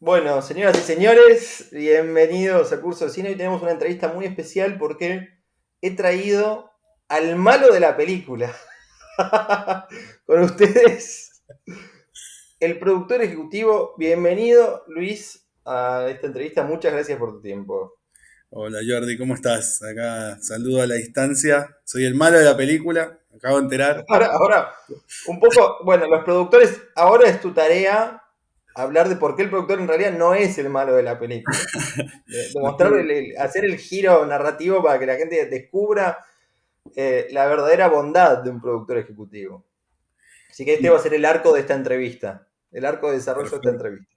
Bueno, señoras y señores, bienvenidos a Curso de Cine. Hoy tenemos una entrevista muy especial porque he traído al malo de la película. Con ustedes, el productor ejecutivo. Bienvenido, Luis, a esta entrevista. Muchas gracias por tu tiempo. Hola Jordi, ¿cómo estás? Acá saludo a la distancia. Soy el malo de la película, me acabo de enterar. Ahora, un poco, bueno, los productores, ahora es tu tarea hablar de por qué el productor en realidad no es el malo de la película. No Demostrar, tengo- hacer el giro narrativo para que la gente descubra la verdadera bondad de un productor ejecutivo. Así que este va a ser el arco de esta entrevista, el arco de desarrollo de esta Perfecto. entrevista.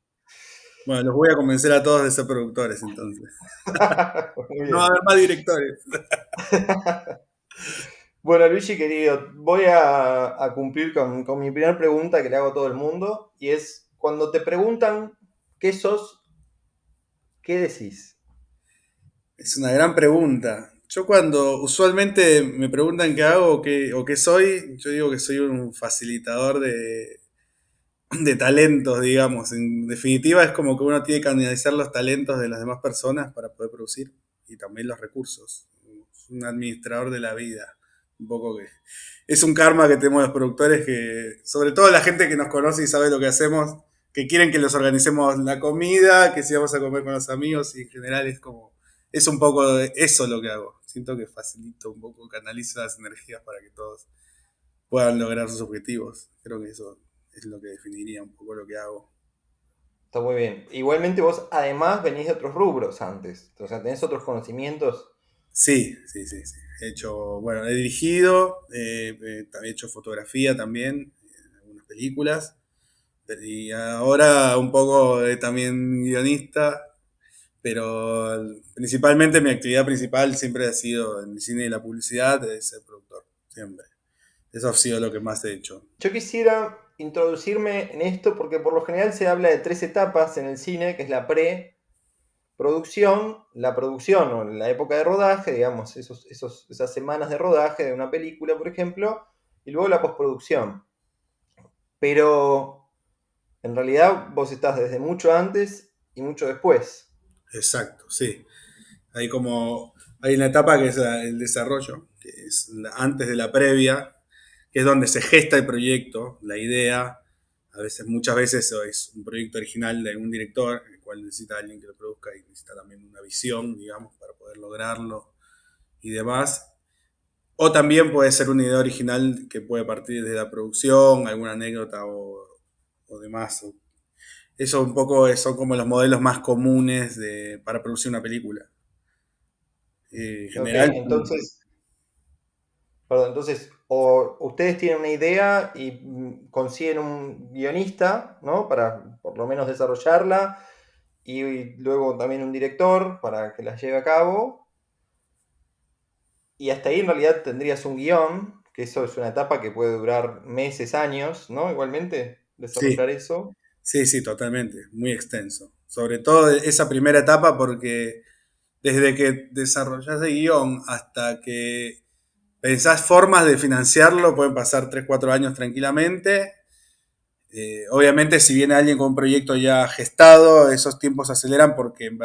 Bueno, los voy a convencer a todos de ser productores entonces. Muy No va a bien. haber más directores. Bueno, Luigi querido, voy a cumplir con mi primera pregunta que le hago a todo el mundo, y es, cuando te preguntan qué sos, ¿qué decís? Es una gran pregunta. Yo cuando usualmente me preguntan qué hago o qué soy, yo digo que soy un facilitador de talentos, digamos. En definitiva es como que uno tiene que analizar los talentos de las demás personas para poder producir y también los recursos. Es un administrador de la vida. Un poco que es un karma que tenemos los productores que, sobre todo la gente que nos conoce y sabe lo que hacemos, que quieren que les organicemos la comida, que si vamos a comer con los amigos y en general es como, es un poco de eso lo que hago. Siento que facilito un poco, canalizo las energías para que todos puedan lograr sus objetivos. Creo que eso es lo que definiría un poco lo que hago. Está muy bien. Igualmente vos además venís de otros rubros antes, o sea, tenés otros conocimientos. Sí, sí, sí, sí. He hecho, bueno, he dirigido, he hecho fotografía también, en algunas películas, y ahora un poco también guionista, pero principalmente mi actividad principal siempre ha sido en el cine y la publicidad, de ser productor, siempre. Eso ha sido lo que más he hecho. Yo quisiera introducirme en esto porque por lo general se habla de tres etapas en el cine, que es la preproducción, la producción o la época de rodaje, digamos, esas semanas de rodaje de una película, por ejemplo, y luego la postproducción. Pero en realidad vos estás desde mucho antes y mucho después. Exacto, sí. Hay una etapa que es el desarrollo, que es antes de la previa, que es donde se gesta el proyecto, la idea. A veces, muchas veces eso es un proyecto original de un director, el cual necesita alguien que lo produzca y necesita también una visión, digamos, para poder lograrlo y demás. O también puede ser una idea original que puede partir de la producción, alguna anécdota o demás. Eso un poco son como los modelos más comunes para producir una película. En Ok, general, entonces, perdón, entonces, o ustedes tienen una idea y consiguen un guionista, ¿no? Para por lo menos desarrollarla, y luego también un director para que la lleve a cabo. Y hasta ahí en realidad tendrías un guión, que eso es una etapa que puede durar meses, años, ¿no? Igualmente, sí, desarrollar eso. sí, sí, totalmente, muy extenso. Sobre todo esa primera etapa porque desde que desarrollás el guión hasta que pensás formas de financiarlo pueden pasar 3 4 años tranquilamente. Obviamente si viene alguien con un proyecto ya gestado, esos tiempos se aceleran porque en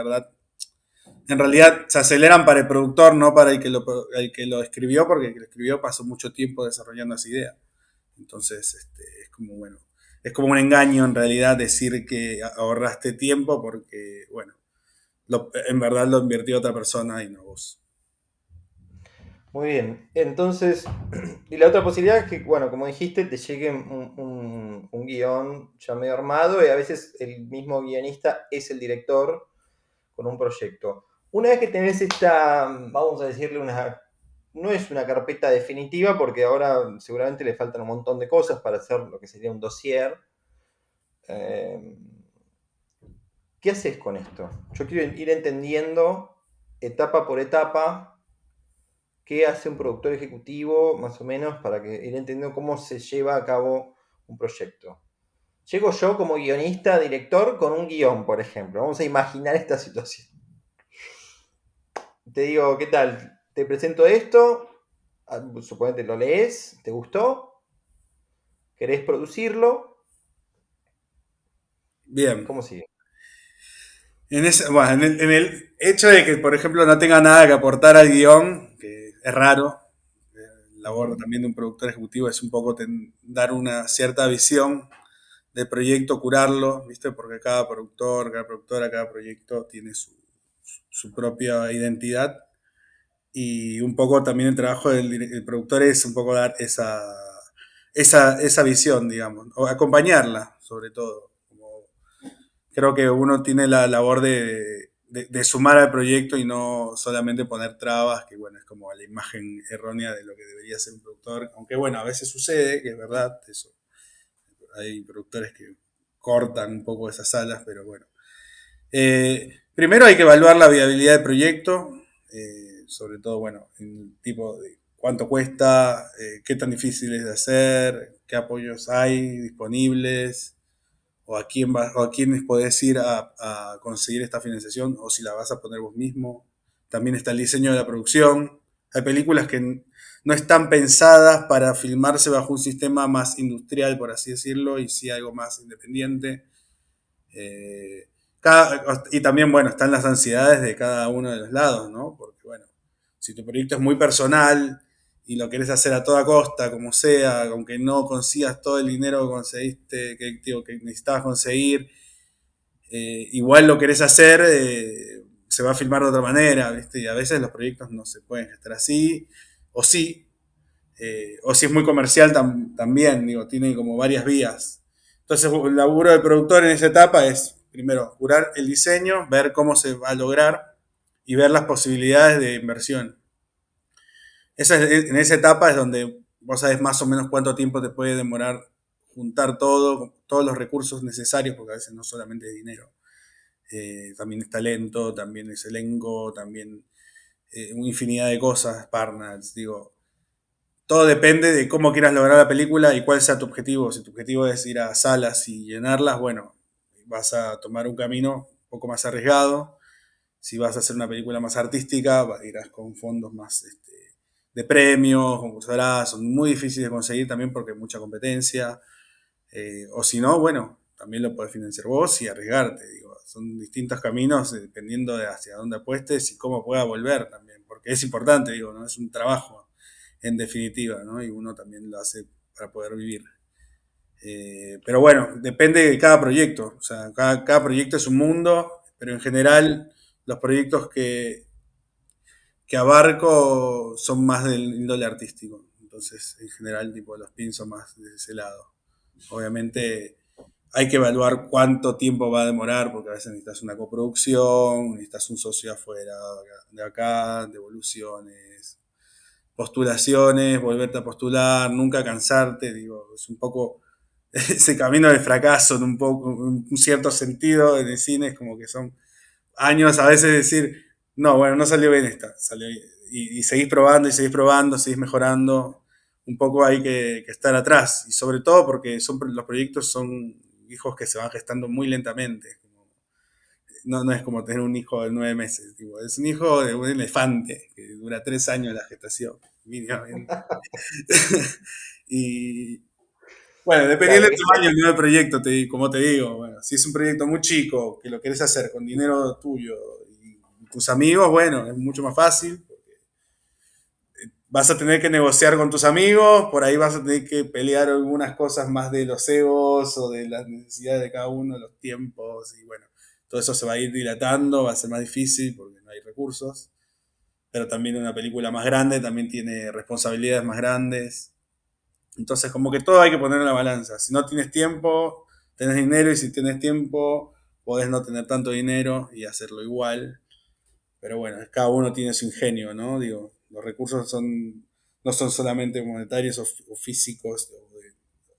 realidad se aceleran para el productor, no para el que lo escribió, porque el que lo escribió pasó mucho tiempo desarrollando esa idea. Entonces, es como, bueno, es como un engaño en realidad decir que ahorraste tiempo porque, bueno, en verdad lo invirtió otra persona y no vos. Muy bien. Entonces, y la otra posibilidad es que, bueno, como dijiste, te llegue un guión ya medio armado y a veces el mismo guionista es el director con un proyecto. Una vez que tenés esta, vamos a decirle una, no es una carpeta definitiva porque ahora seguramente le faltan un montón de cosas para hacer lo que sería un dossier. Eh, ¿Qué haces con esto? Yo quiero ir entendiendo etapa por etapa qué hace un productor ejecutivo, más o menos, para que ir entendiendo cómo se lleva a cabo un proyecto. Llego yo como guionista, director, con un guión, por ejemplo. Vamos a imaginar esta situación. Te digo, ¿qué tal? Te presento esto, suponete lo lees, ¿te gustó? ¿Querés producirlo? Bien, ¿Cómo sigue? Bueno, en el hecho de que, por ejemplo, no tenga nada que aportar al guión, que es raro, la labor Ujú. también de un productor ejecutivo es un poco dar una cierta visión del proyecto, curarlo, ¿viste? Porque cada productor, cada productora, cada proyecto tiene su propia identidad y un poco también el trabajo del productor es un poco dar esa visión, digamos, o acompañarla, sobre todo. Como creo que uno tiene la labor de sumar al proyecto y no solamente poner trabas, que bueno, es como la imagen errónea de lo que debería ser un productor, aunque bueno, a veces sucede, que es verdad, eso. Hay productores que cortan un poco esas alas, pero bueno. Primero hay que evaluar la viabilidad del proyecto, sobre todo, bueno, en el tipo de cuánto cuesta, qué tan difícil es de hacer, qué apoyos hay disponibles, o a quién o a quiénes podés ir a conseguir esta financiación, o si la vas a poner vos mismo. También está el diseño de la producción. Hay películas que no están pensadas para filmarse bajo un sistema más industrial, por así decirlo, y sí algo más independiente. Eh, y también, bueno, están las ansiedades de cada uno de los lados, ¿no? Porque, bueno, si tu proyecto es muy personal y lo querés hacer a toda costa, como sea, aunque no consigas todo el dinero que conseguiste, que necesitabas conseguir, igual lo querés hacer, se va a filmar de otra manera, ¿viste? Y a veces los proyectos no se pueden gestar así, o sí, o si es muy comercial también, digo, tiene como varias vías. Entonces, el laburo del productor en esa etapa es, primero, curar el diseño, ver cómo se va a lograr y ver las posibilidades de inversión. En esa etapa es donde vos sabés más o menos cuánto tiempo te puede demorar juntar todo, todos los recursos necesarios, porque a veces no solamente es dinero, también es talento, también es elenco, también una infinidad de cosas, partners, digo, todo depende de cómo quieras lograr la película y cuál sea tu objetivo. Si tu objetivo es ir a salas y llenarlas, bueno, vas a tomar un camino un poco más arriesgado. Si vas a hacer una película más artística, irás con fondos más de premios, concursarás, son muy difíciles de conseguir también porque hay mucha competencia. O si no, bueno, también lo puedes financiar vos y arriesgarte. Digo, son distintos caminos dependiendo de hacia dónde apuestes y cómo pueda volver también, porque es importante, digo, no es un trabajo en definitiva, ¿no? Y uno también lo hace para poder vivir. Pero bueno, depende de cada proyecto, o sea, cada proyecto es un mundo, pero en general los proyectos que abarco son más del índole artístico, entonces en general tipo los pienso más de ese lado. Obviamente hay que evaluar cuánto tiempo va a demorar, porque a veces necesitas una coproducción, necesitas un socio afuera de acá, devoluciones, postulaciones, volverte a postular, nunca cansarte, digo, es un poco ese camino de fracaso en un poco, un cierto sentido en el cine, es como que son años a veces decir, no, bueno, no salió bien esta, salió bien. Y seguís probando y seguís probando, seguís mejorando. Un poco hay que estar atrás. Y sobre todo porque los proyectos son hijos que se van gestando muy lentamente. No es como tener un hijo de 9 meses. Tipo, es un hijo de un elefante que dura 3 años la gestación, mínimamente. Y bueno, dependiendo Claro, del tamaño del nuevo proyecto, como te digo, bueno, si es un proyecto muy chico que lo querés hacer con dinero tuyo y tus amigos, bueno, es mucho más fácil. Vas a tener que negociar con tus amigos, por ahí vas a tener que pelear algunas cosas más de los egos o de las necesidades de cada uno, los tiempos, y bueno, todo eso se va a ir dilatando, va a ser más difícil porque no hay recursos, pero también una película más grande también tiene responsabilidades más grandes. Entonces, como que todo hay que poner en la balanza. Si no tienes tiempo, tenés dinero, y si tienes tiempo, podés no tener tanto dinero y hacerlo igual. Pero bueno, cada uno tiene su ingenio, ¿no? Digo, los recursos no son solamente monetarios o físicos,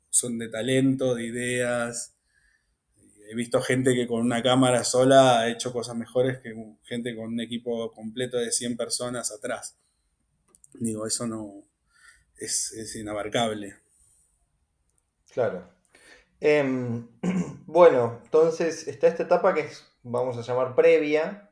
son de talento, de ideas. He visto gente que con una cámara sola ha hecho cosas mejores que gente con un equipo completo de 100 personas atrás. Digo, eso no es inabarcable. claro. Em, bueno, entonces está esta etapa que es, vamos a llamar previa,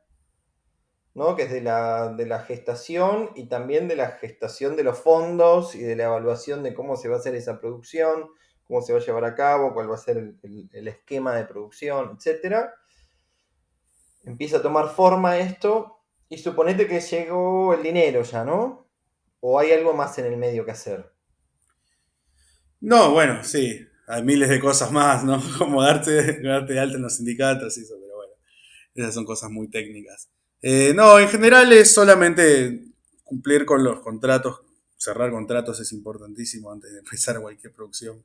¿no? Que es de la gestación y también de la gestación de los fondos y de la evaluación de cómo se va a hacer esa producción, cómo se va a llevar a cabo, cuál va a ser el esquema de producción, etcétera. empieza a tomar forma esto y suponete que llegó el dinero ya, ¿no? ¿O hay algo más en el medio que hacer? No, bueno, sí, hay miles de cosas más, ¿no? Como darte de alta en los sindicatos y eso, pero bueno, esas son cosas muy técnicas. No, en general es solamente cumplir con los contratos, cerrar contratos es importantísimo antes de empezar cualquier producción,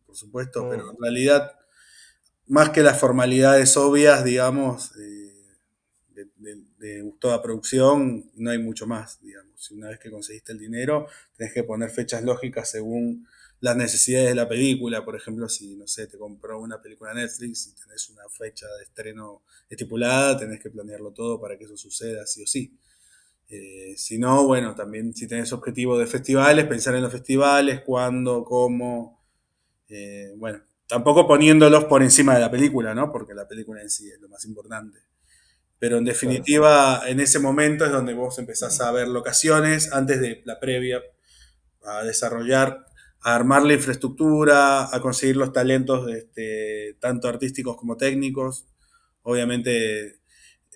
por supuesto, pero en Mm, realidad, más que las formalidades obvias, digamos, de toda producción, no hay mucho más, digamos. Una vez que conseguiste el dinero, tenés que poner fechas lógicas según las necesidades de la película. Por ejemplo, si, no sé, te compró una película Netflix y tenés una fecha de estreno estipulada, tenés que planearlo todo para que eso suceda sí o sí. Si no, bueno, también si tenés objetivo de festivales, pensar en los festivales, cuándo, cómo, bueno, tampoco poniéndolos por encima de la película, ¿no? Porque la película en sí es lo más importante. Pero en claro. definitiva, en ese momento es donde vos empezás a ver locaciones antes de la previa, a desarrollar, a armar la infraestructura, a conseguir los talentos tanto artísticos como técnicos. Obviamente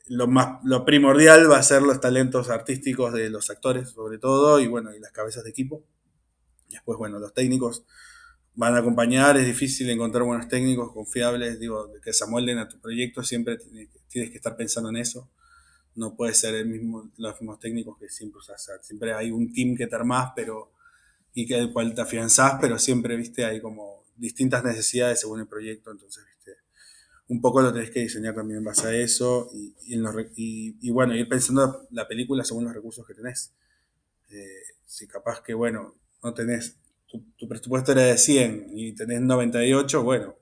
lo primordial va a ser los talentos artísticos de los actores, sobre todo, y bueno, y las cabezas de equipo. Después, bueno, los técnicos van a acompañar, es difícil encontrar buenos técnicos confiables, digo, que se amolden a tu proyecto, siempre tienes que estar pensando en eso. No puede ser los mismos técnicos que siempre usas. Siempre hay un team que te armás, pero, y que el cual te afianzás, pero siempre, viste, hay como distintas necesidades según el proyecto, entonces, viste, un poco lo tenés que diseñar también en base a eso y bueno, ir pensando la película según los recursos que tenés. Si capaz que, bueno, no tenés, tu presupuesto era de 100 y tenés 98, bueno,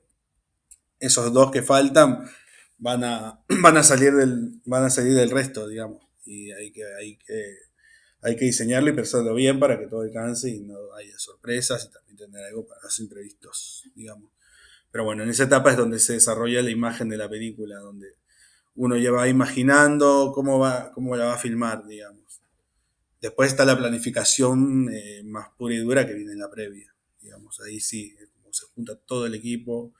esos dos que faltan van a salir del resto, digamos. Y hay que diseñarlo y pensarlo bien para que todo alcance y no haya sorpresas y también tener algo para los imprevistos, digamos. Pero bueno, en esa etapa es donde se desarrolla la imagen de la película, donde uno ya va imaginando cómo la va a filmar, digamos. Después está la planificación más pura y dura que viene en la previa, digamos. Ahí sí, como se junta todo el equipo,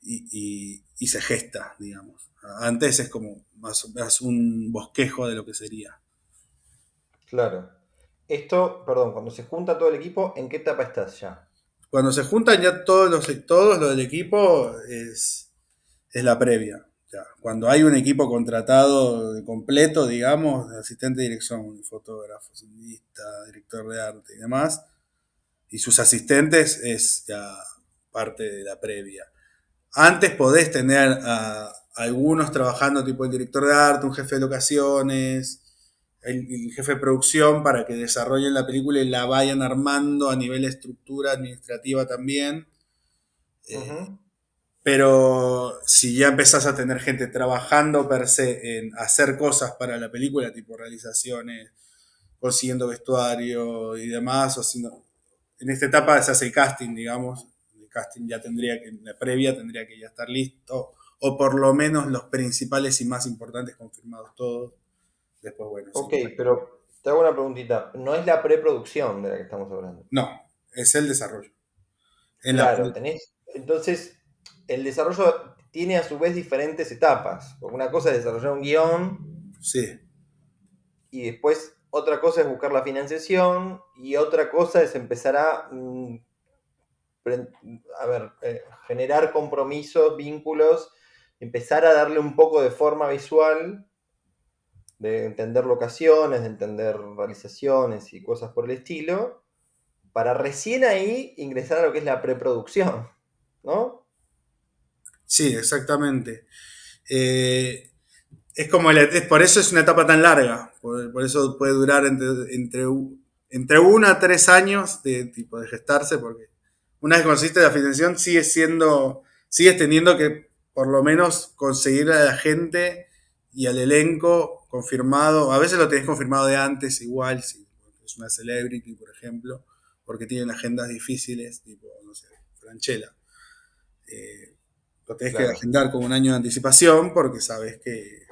y se gesta, digamos. Antes es como más un bosquejo de lo que sería. Claro. Esto, perdón, cuando se junta todo el equipo, ¿en qué etapa estás ya? Cuando se juntan ya todos lo del equipo es la previa. Ya, cuando hay un equipo contratado de completo, digamos, asistente de dirección, fotógrafo, sonidista, director de arte y demás, y sus asistentes es ya parte de la previa. Antes podés tener a algunos trabajando, tipo el director de arte, un jefe de locaciones, el jefe de producción, para que desarrollen la película y la vayan armando a nivel de estructura administrativa también. Eh, Ujú. pero si ya empezás a tener gente trabajando per se en hacer cosas para la película, tipo realizaciones, consiguiendo vestuario y demás, en esta etapa se hace el casting, digamos. El casting ya tendría que, la previa tendría que ya estar listo, o por lo menos los principales y más importantes confirmados todos. Después, bueno, sí. Ok, pero te hago una preguntita. No es la preproducción de la que estamos hablando. No, es el desarrollo. En la, Claro, tenés. Entonces, el desarrollo tiene a su vez diferentes etapas. Porque una cosa es desarrollar un guión sí, y después otra cosa es buscar la financiación y otra cosa es empezar a, a ver, generar compromisos, vínculos, empezar a darle un poco de forma visual, de entender locaciones, de entender realizaciones y cosas por el estilo, para recién ahí ingresar a lo que es la preproducción, ¿no? sí, exactamente. Eh, es como por eso es una etapa tan larga, por eso puede durar entre 1 a 3 años de tipo de gestarse, porque una vez que consiste la financiación sigues teniendo que por lo menos conseguir a la gente y al elenco confirmado, a veces lo tenés confirmado de antes igual, si es una celebrity, por ejemplo, porque tienen agendas difíciles, tipo, no sé, Franchella. Eh, lo tenés que Claro. agendar con un año de anticipación porque sabes que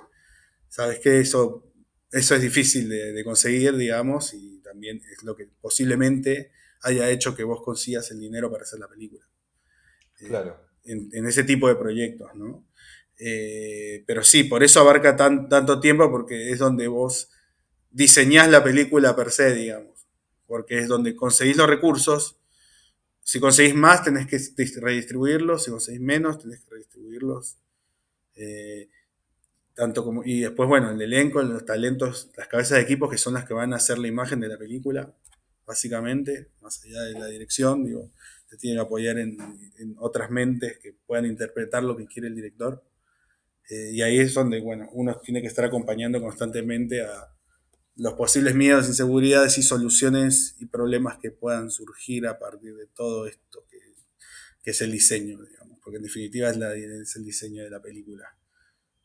eso es difícil de conseguir, digamos, y también es lo que posiblemente haya hecho que vos consigas el dinero para hacer la película. Claro. En ese tipo de proyectos, ¿no? Pero sí, por eso abarca tanto tiempo, porque es donde vos diseñás la película per se, digamos. Porque es donde conseguís los recursos. Si conseguís más, tenés que redistribuirlos. Si conseguís menos, tenés que redistribuirlos. Eh, tanto como, y después, bueno, el elenco, los talentos, las cabezas de equipos que son las que van a hacer la imagen de la película, básicamente, más allá de la dirección, digo, se tiene que apoyar en otras mentes que puedan interpretar lo que quiere el director. Y ahí es donde, bueno, uno tiene que estar acompañando constantemente a los posibles miedos, inseguridades y soluciones y problemas que puedan surgir a partir de todo esto que es el diseño, digamos, porque en definitiva es el diseño de la película,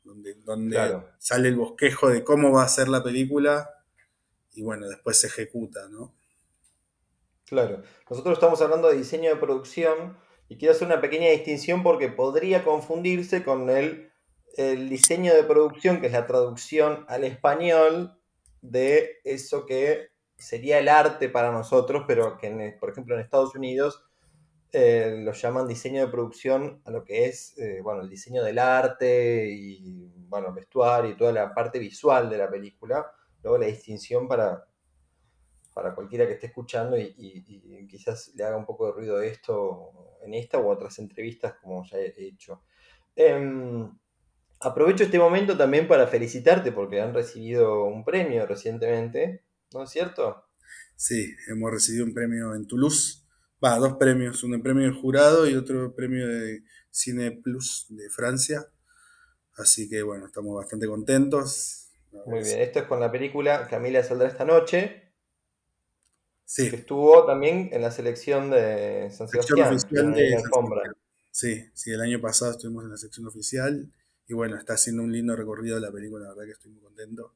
donde Claro. sale el bosquejo de cómo va a ser la película y bueno, después se ejecuta, ¿no? Claro, nosotros estamos hablando de diseño de producción y quiero hacer una pequeña distinción porque podría confundirse con el diseño de producción, que es la traducción al español de eso que sería el arte para nosotros, pero que, por ejemplo, en Estados Unidos lo llaman diseño de producción a lo que es, bueno, el diseño del arte y, bueno, vestuario y toda la parte visual de la película. Luego la distinción para cualquiera que esté escuchando y quizás le haga un poco de ruido esto en esta u otras entrevistas como ya he hecho. Em, Aprovecho este momento también para felicitarte porque han recibido un premio recientemente, ¿no es cierto? Sí, hemos recibido un premio en Toulouse, va, dos premios, un premio del jurado y otro premio de Cine Plus de Francia, así que bueno, estamos bastante contentos. La verdad Muy que bien, sí. esto es con la película Camila saldrá esta noche, que Sí, estuvo también en la selección de San sección Sebastián, oficial estuvieron ahí en de la San alfombra. Sebastián. Sí, sí, el año pasado estuvimos en la sección oficial y bueno, está haciendo un lindo recorrido de la película, la verdad que estoy muy contento.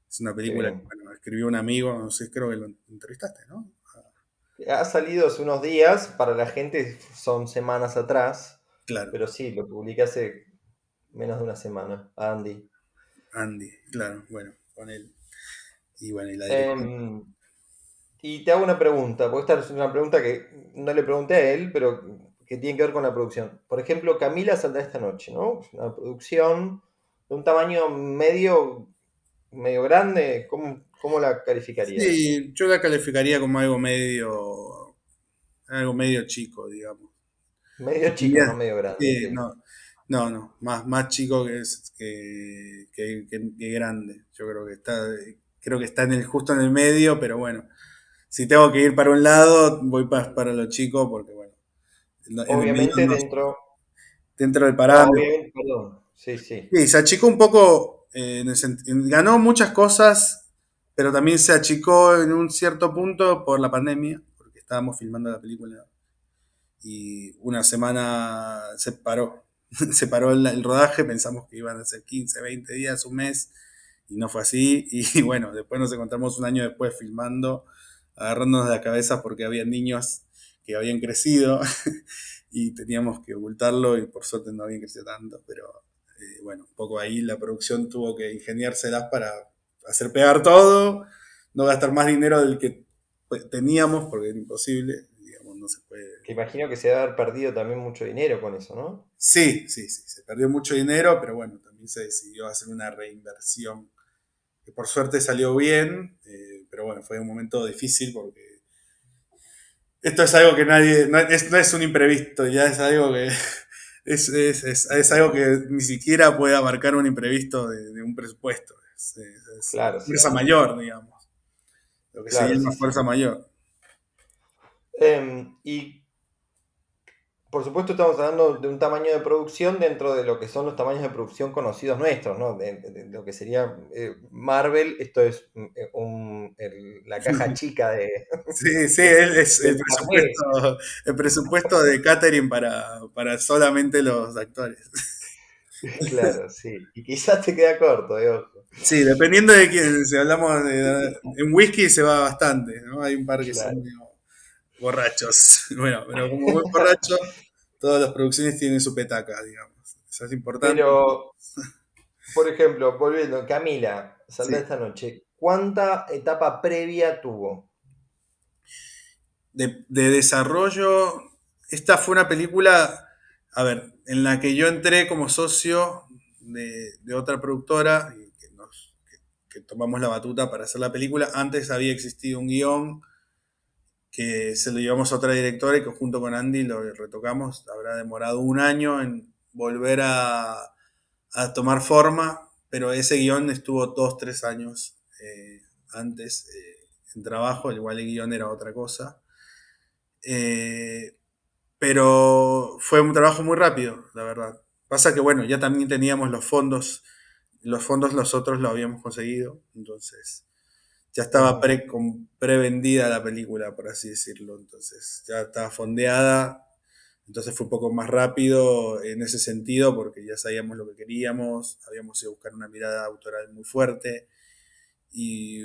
Es una Qué película que, bien. bueno, escribió un amigo, no sé, creo que lo entrevistaste, ¿no? Ah, Ha salido hace unos días, para la gente son semanas atrás, claro, pero sí, lo publiqué hace menos de una semana, a Andy. Andy, claro, bueno, con él. Y bueno, y la dirección. Em, y te hago una pregunta, porque esta es una pregunta que no le pregunté a él, pero que tiene que ver con la producción. Por ejemplo, Camila saldrá esta noche, ¿no? Es una producción de un tamaño medio, medio grande. ¿Cómo la calificarías? Sí, yo la calificaría como algo medio chico, digamos. Medio chico, Diría, no medio grande, ok. sí, no, no, no, más chico que grande. Yo creo que está justo en el medio, pero bueno, si tengo que ir para un lado, voy para lo chico, porque bueno, en el medio Obviamente no, dentro, dentro del no, parámetro. obviamente, perdón, sí, sí, Sí, se achicó un poco, ganó muchas cosas, pero también se achicó en un cierto punto por la pandemia, porque estábamos filmando la película y una semana se paró. Se paró el rodaje, pensamos que iban a ser 15, 20 días, un mes, y no fue así. Y bueno, después nos encontramos un año después filmando, agarrándonos de la cabeza porque había niños que habían crecido y teníamos que ocultarlo y por suerte no habían crecido tanto, pero bueno, un poco ahí la producción tuvo que ingeniárselas para hacer pegar todo, no gastar más dinero del que teníamos porque era imposible, digamos, no se puede. que imagino que se debe haber perdido también mucho dinero con eso, ¿no? Sí, sí, sí, se perdió mucho dinero, pero bueno, también se decidió hacer una reinversión que por suerte salió bien, pero bueno, fue un momento difícil porque esto es algo que nadie, no es un imprevisto, ya es algo que es algo que ni siquiera puede abarcar un imprevisto de un presupuesto, es Claro, sí, fuerza sí, mayor, digamos, lo que se claro, sí, llama sí. fuerza mayor. Y por supuesto estamos hablando de un tamaño de producción dentro de lo que son los tamaños de producción conocidos nuestros, ¿no? De lo que sería Marvel, esto es la caja chica Sí, sí, es del paquete. el presupuesto de catering para solamente los actores. Claro, sí. Y quizás te queda corto, ojo. Sí, dependiendo de quién, si hablamos en whisky se va bastante, ¿no? Hay un par que son Claro. medio borrachos. Bueno, pero como buen borracho, todas las producciones tienen su petaca, digamos. Eso es importante. Pero, por ejemplo, volviendo, Camila, saldrá Sí. esta noche. ¿Cuánta etapa previa tuvo? De desarrollo, esta fue una película, a ver, en la que yo entré como socio, de otra productora y que tomamos la batuta para hacer la película. Antes había existido un guión que se lo llevamos a otra directora y que junto con Andy lo retocamos. Habrá demorado un año en volver a tomar forma, pero ese guión estuvo 2, 3 años antes en trabajo, igual el guión era otra cosa. Eh, pero fue un trabajo muy rápido, la verdad. Pasa que bueno, ya también teníamos los fondos nosotros lo habíamos conseguido, entonces ya estaba Ujú. prevendida la película, por así decirlo, entonces ya estaba fondeada, entonces fue un poco más rápido en ese sentido porque ya sabíamos lo que queríamos, habíamos ido a buscar una mirada autoral muy fuerte y,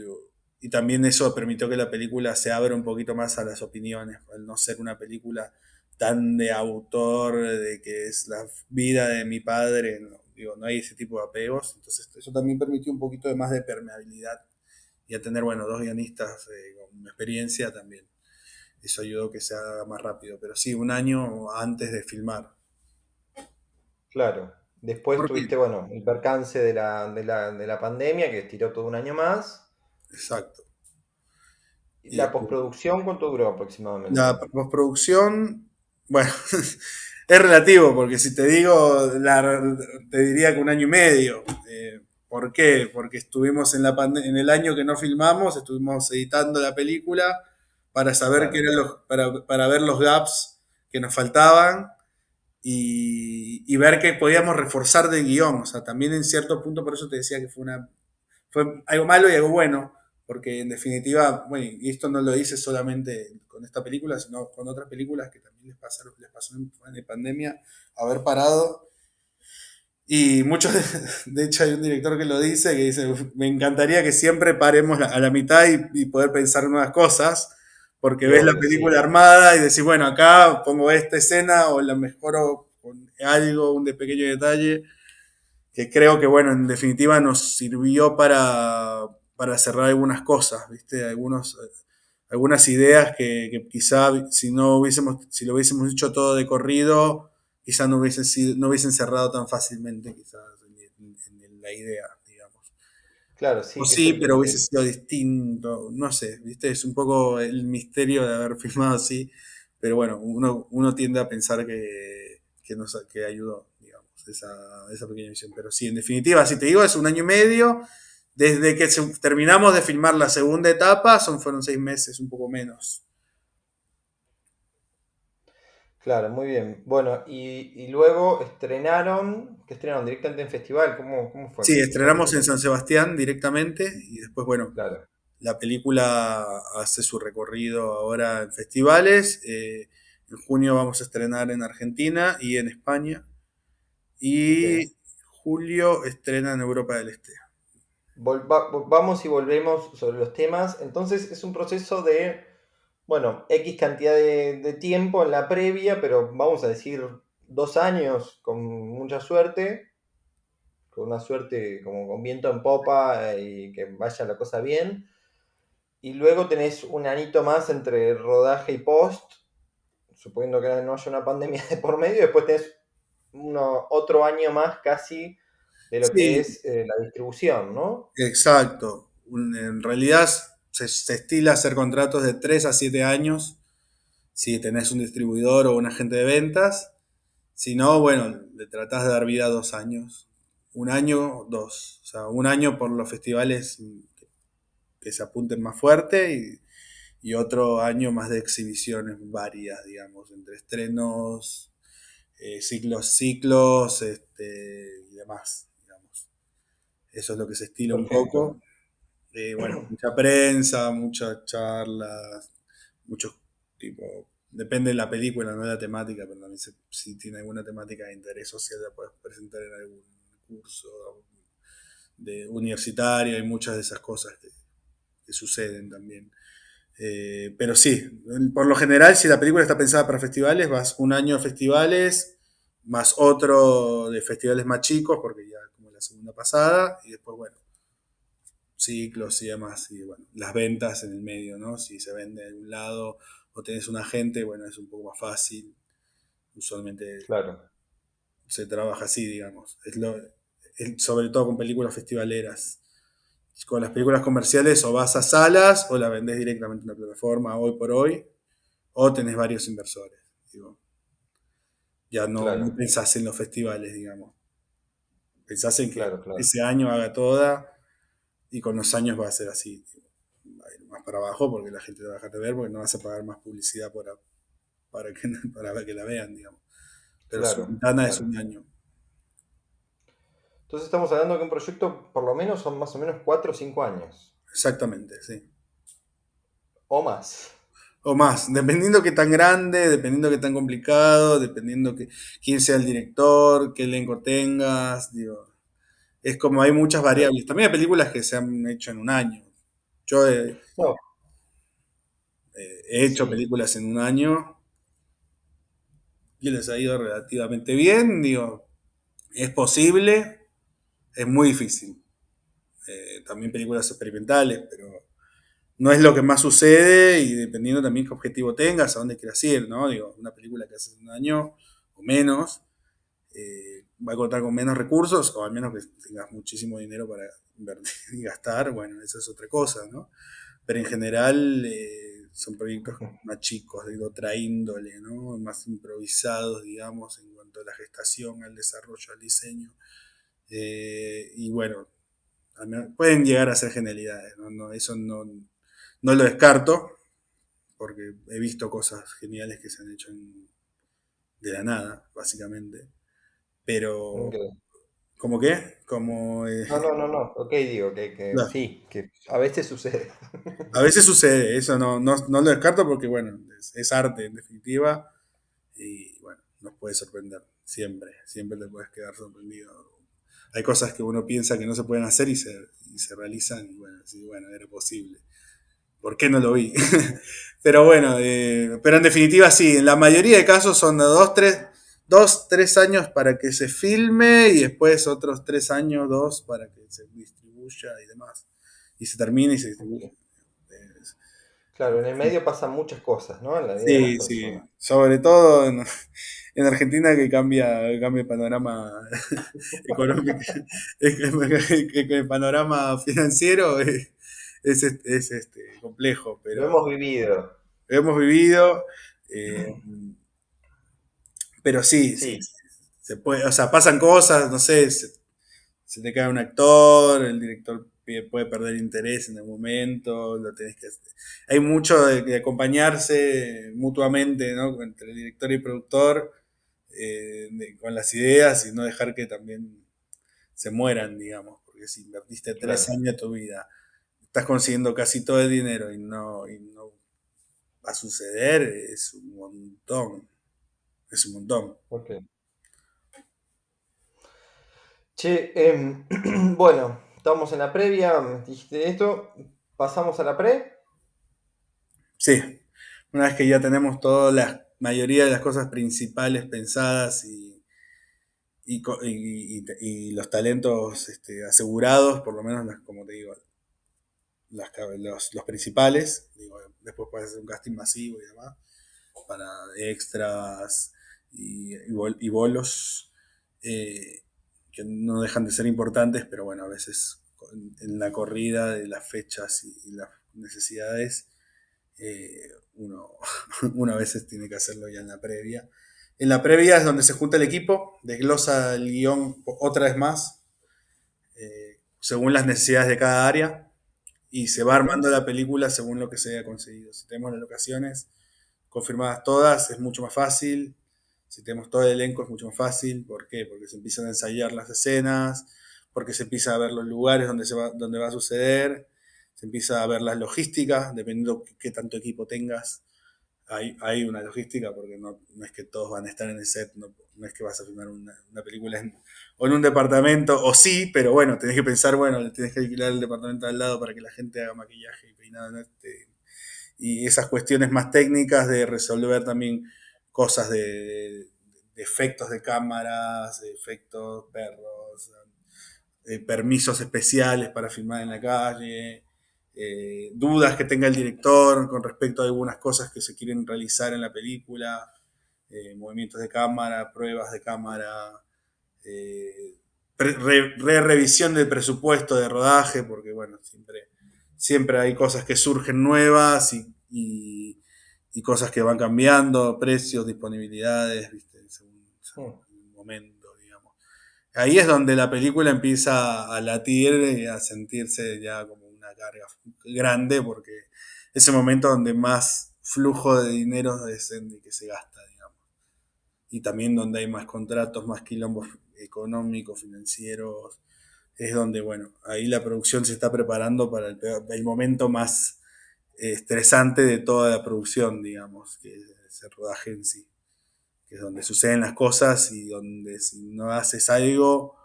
y también eso permitió que la película se abra un poquito más a las opiniones, al no ser una película tan de autor, de que es la vida de mi padre, no, digo, no hay ese tipo de apegos, entonces eso también permitió un poquito de más de permeabilidad y a tener, bueno, dos guionistas con experiencia también. Eso ayudó a que se haga más rápido, pero sí, un año antes de filmar. Claro. Después ¿Por qué? tuviste, bueno, el percance de la pandemia que estiró todo un año más. Exacto. ¿Y Y la postproducción cuánto duró la aproximadamente? postproducción, bueno, es relativo, porque si te digo, te diría que un año y medio. ¿Por qué? Porque estuvimos en el año que no filmamos, estuvimos editando la película para saber qué Claro, eran para ver los gaps que nos faltaban y ver qué podíamos reforzar del guión. O sea, también en cierto punto, por eso te decía que fue algo malo y algo bueno, porque en definitiva, bueno, y esto no lo hice solamente con esta película, sino con otras películas que también les pasó en pandemia, haber parado. Y muchos, de hecho hay un director que dice, me encantaría que siempre paremos a la mitad y poder pensar nuevas cosas, porque y ves la obvio, película sí. armada y decís, bueno, acá pongo esta escena o la mejoro con algo, un de pequeño detalle, que creo que, bueno, en definitiva nos sirvió para cerrar algunas cosas, ¿viste? Algunas ideas que quizá si lo hubiésemos hecho todo de corrido, quizá no hubiesen cerrado tan fácilmente, quizás, en la idea, digamos. Claro, O sí, que es sí, pero hubiese sido distinto, no sé, ¿viste? Es un poco el misterio de haber filmado así, pero bueno, uno tiende a pensar que ayudó, digamos, esa pequeña visión. Pero sí, en definitiva, si te digo, es un año y medio. Desde que terminamos de filmar la segunda etapa, fueron 6 meses, un poco menos. claro, muy bien. Bueno, y luego estrenaron, que estrenaron directamente en festival, ¿cómo fue? Sí, ¿Qué estrenamos en pasó? San Sebastián directamente y después, bueno, Claro, la película hace su recorrido ahora en festivales. En junio vamos a estrenar en Argentina y en España. ok. Y julio estrena en Europa del Este. Vamos y volvemos sobre los temas. Entonces es un proceso de, bueno, X cantidad de tiempo en la previa, pero vamos a decir 2 años con mucha suerte, con una suerte como con viento en popa y que vaya la cosa bien. Y luego tenés un anito más entre rodaje y post, suponiendo que no haya una pandemia de por medio, y después tenés otro año más casi de lo que Sí, es la distribución, ¿no? exacto. En realidad se estila hacer contratos de 3 a 7 años si tenés un distribuidor o un agente de ventas. Si no, bueno, le tratás de dar vida a 2 años. Un año, dos. O sea, un año por los festivales que se apunten más fuerte y otro año más de exhibiciones varias, digamos, entre estrenos, ciclos, y demás, digamos. Eso es lo que se estila un Perfecto. poco. Bueno, mucha prensa, muchas charlas, muchos tipo, depende de la película, no de la temática, pero también si tiene alguna temática de interés social la puedes presentar en algún curso de universitario, hay muchas de esas cosas que suceden también. Pero sí, por lo general, si la película está pensada para festivales, vas un año a festivales, más otro de festivales más chicos, porque ya como la segunda pasada, y después, bueno, ciclos y demás, y bueno, las ventas en el medio, ¿no? Si se vende de algún lado o tenés un agente, bueno, es un poco más fácil. Usualmente Claro. se trabaja así, digamos. sobre todo con películas festivaleras. Con las películas comerciales o vas a salas o la vendés directamente en la plataforma hoy por hoy, o tenés varios inversores. Digo, ya no Claro, pensás en los festivales, digamos. Pensás en que claro, claro, ese año haga toda y con los años va a ser así. Va a ir más para abajo porque la gente te va a dejar de ver porque no vas a pagar más publicidad para que, para que la vean, digamos. Pero su claro, ventana es claro. un año. Entonces estamos hablando de que un proyecto por lo menos son más o menos 4 o 5 años. Exactamente, sí. O más. O más, dependiendo qué tan grande, dependiendo qué tan complicado, dependiendo quién sea el director, qué elenco tengas, digo, es como hay muchas Claro. variables. También hay películas que se han hecho en un año. Yo No, he hecho sí. películas en un año y les ha ido relativamente bien, digo, es posible, es muy difícil. También películas experimentales, pero no es lo que más sucede y dependiendo también qué objetivo tengas, a dónde quieras ir, ¿no? Digo, una película que haces en un año o menos, va a contar con menos recursos, o al menos que tengas muchísimo dinero para invertir y gastar, bueno, eso es otra cosa, ¿no? Pero en general son proyectos más chicos, de otra índole, ¿no? Más improvisados, digamos, en cuanto a la gestación, al desarrollo, al diseño. Y bueno, pueden llegar a ser genialidades, ¿no? Eso no lo descarto, porque he visto cosas geniales que se han hecho de la nada, básicamente. Pero, Ok. ¿cómo qué? Como, No, no, no, no. Ok, digo que no, sí, que a veces sucede. a veces sucede, eso no lo descarto porque, bueno, es arte en definitiva y, bueno, nos puede sorprender, siempre te puedes quedar sorprendido. Hay cosas que uno piensa que no se pueden hacer y se realizan y, bueno, sí, bueno, era posible. ¿Por qué no lo vi? Pero bueno, pero en definitiva sí, en la mayoría de casos son de 2, 3 años para que se filme y después otros 3 años, dos, para que se distribuya y demás. Y se termine y se distribuye. Ok. Es- Claro, en el medio pasan muchas cosas, ¿no? En la vida de las Sí, personas. sí. Sobre todo en Argentina que cambia el panorama económico, el panorama financiero es complejo, Lo pero hemos vivido. hemos vivido. eh, Pero sí, sí, Sí, se puede, o sea, pasan cosas, no sé, se te cae un actor, el director puede perder interés en el momento, lo tenés que hay mucho de acompañarse mutuamente, ¿no? Entre el director y el productor, con las ideas y no dejar que también se mueran, digamos, porque si invertiste tres claro. años de tu vida, estás consiguiendo casi todo el dinero y no va a suceder, es un montón. Ok. Che, bueno, estamos en la previa, me dijiste esto. Pasamos a la pre. Sí, una vez que ya tenemos toda la mayoría de las cosas principales pensadas y los talentos asegurados, por lo menos como te digo, los principales, digo, después puedes hacer un casting masivo y demás, para extras y bolos, eh, que no dejan de ser importantes, pero bueno, a veces en la corrida de las fechas y las necesidades uno, uno a veces tiene que hacerlo ya en la previa. En la previa es donde se junta el equipo, desglosa el guión otra vez más, según las necesidades de cada área, y se va Ujú. armando la película según lo que se haya conseguido. Si tenemos las locaciones confirmadas todas, es mucho más fácil. Si tenemos todo el elenco, es mucho más fácil. ¿Por qué? Porque se empiezan a ensayar las escenas, porque se empieza a ver los lugares donde va a suceder, se empieza a ver las logísticas, dependiendo qué tanto equipo tengas. Hay una logística porque no es que todos van a estar en el set, no es que vas a filmar una película o en un departamento, o sí, pero bueno, tenés que pensar, bueno, le tenés que alquilar el departamento al lado para que la gente haga maquillaje y peinado, ¿no? Y esas cuestiones más técnicas de resolver también cosas de efectos de cámaras, de efectos perros, permisos especiales para filmar en la calle, dudas que tenga el director con respecto a algunas cosas que se quieren realizar en la película, movimientos de cámara, pruebas de cámara, eh, revisión del presupuesto de rodaje, porque bueno, siempre hay cosas que surgen nuevas y cosas que van cambiando, precios, disponibilidades, ¿viste? Mm, Según el momento, digamos. Ahí es donde la película empieza a latir y a sentirse ya como una carga grande, porque es el momento donde más flujo de dinero es en el que se gasta, digamos. Y también donde hay más contratos, más quilombos económicos, financieros, es donde, bueno, ahí la producción se está preparando para el momento más estresante de toda la producción, digamos, que es el rodaje en sí, que es donde suceden las cosas y donde si no haces algo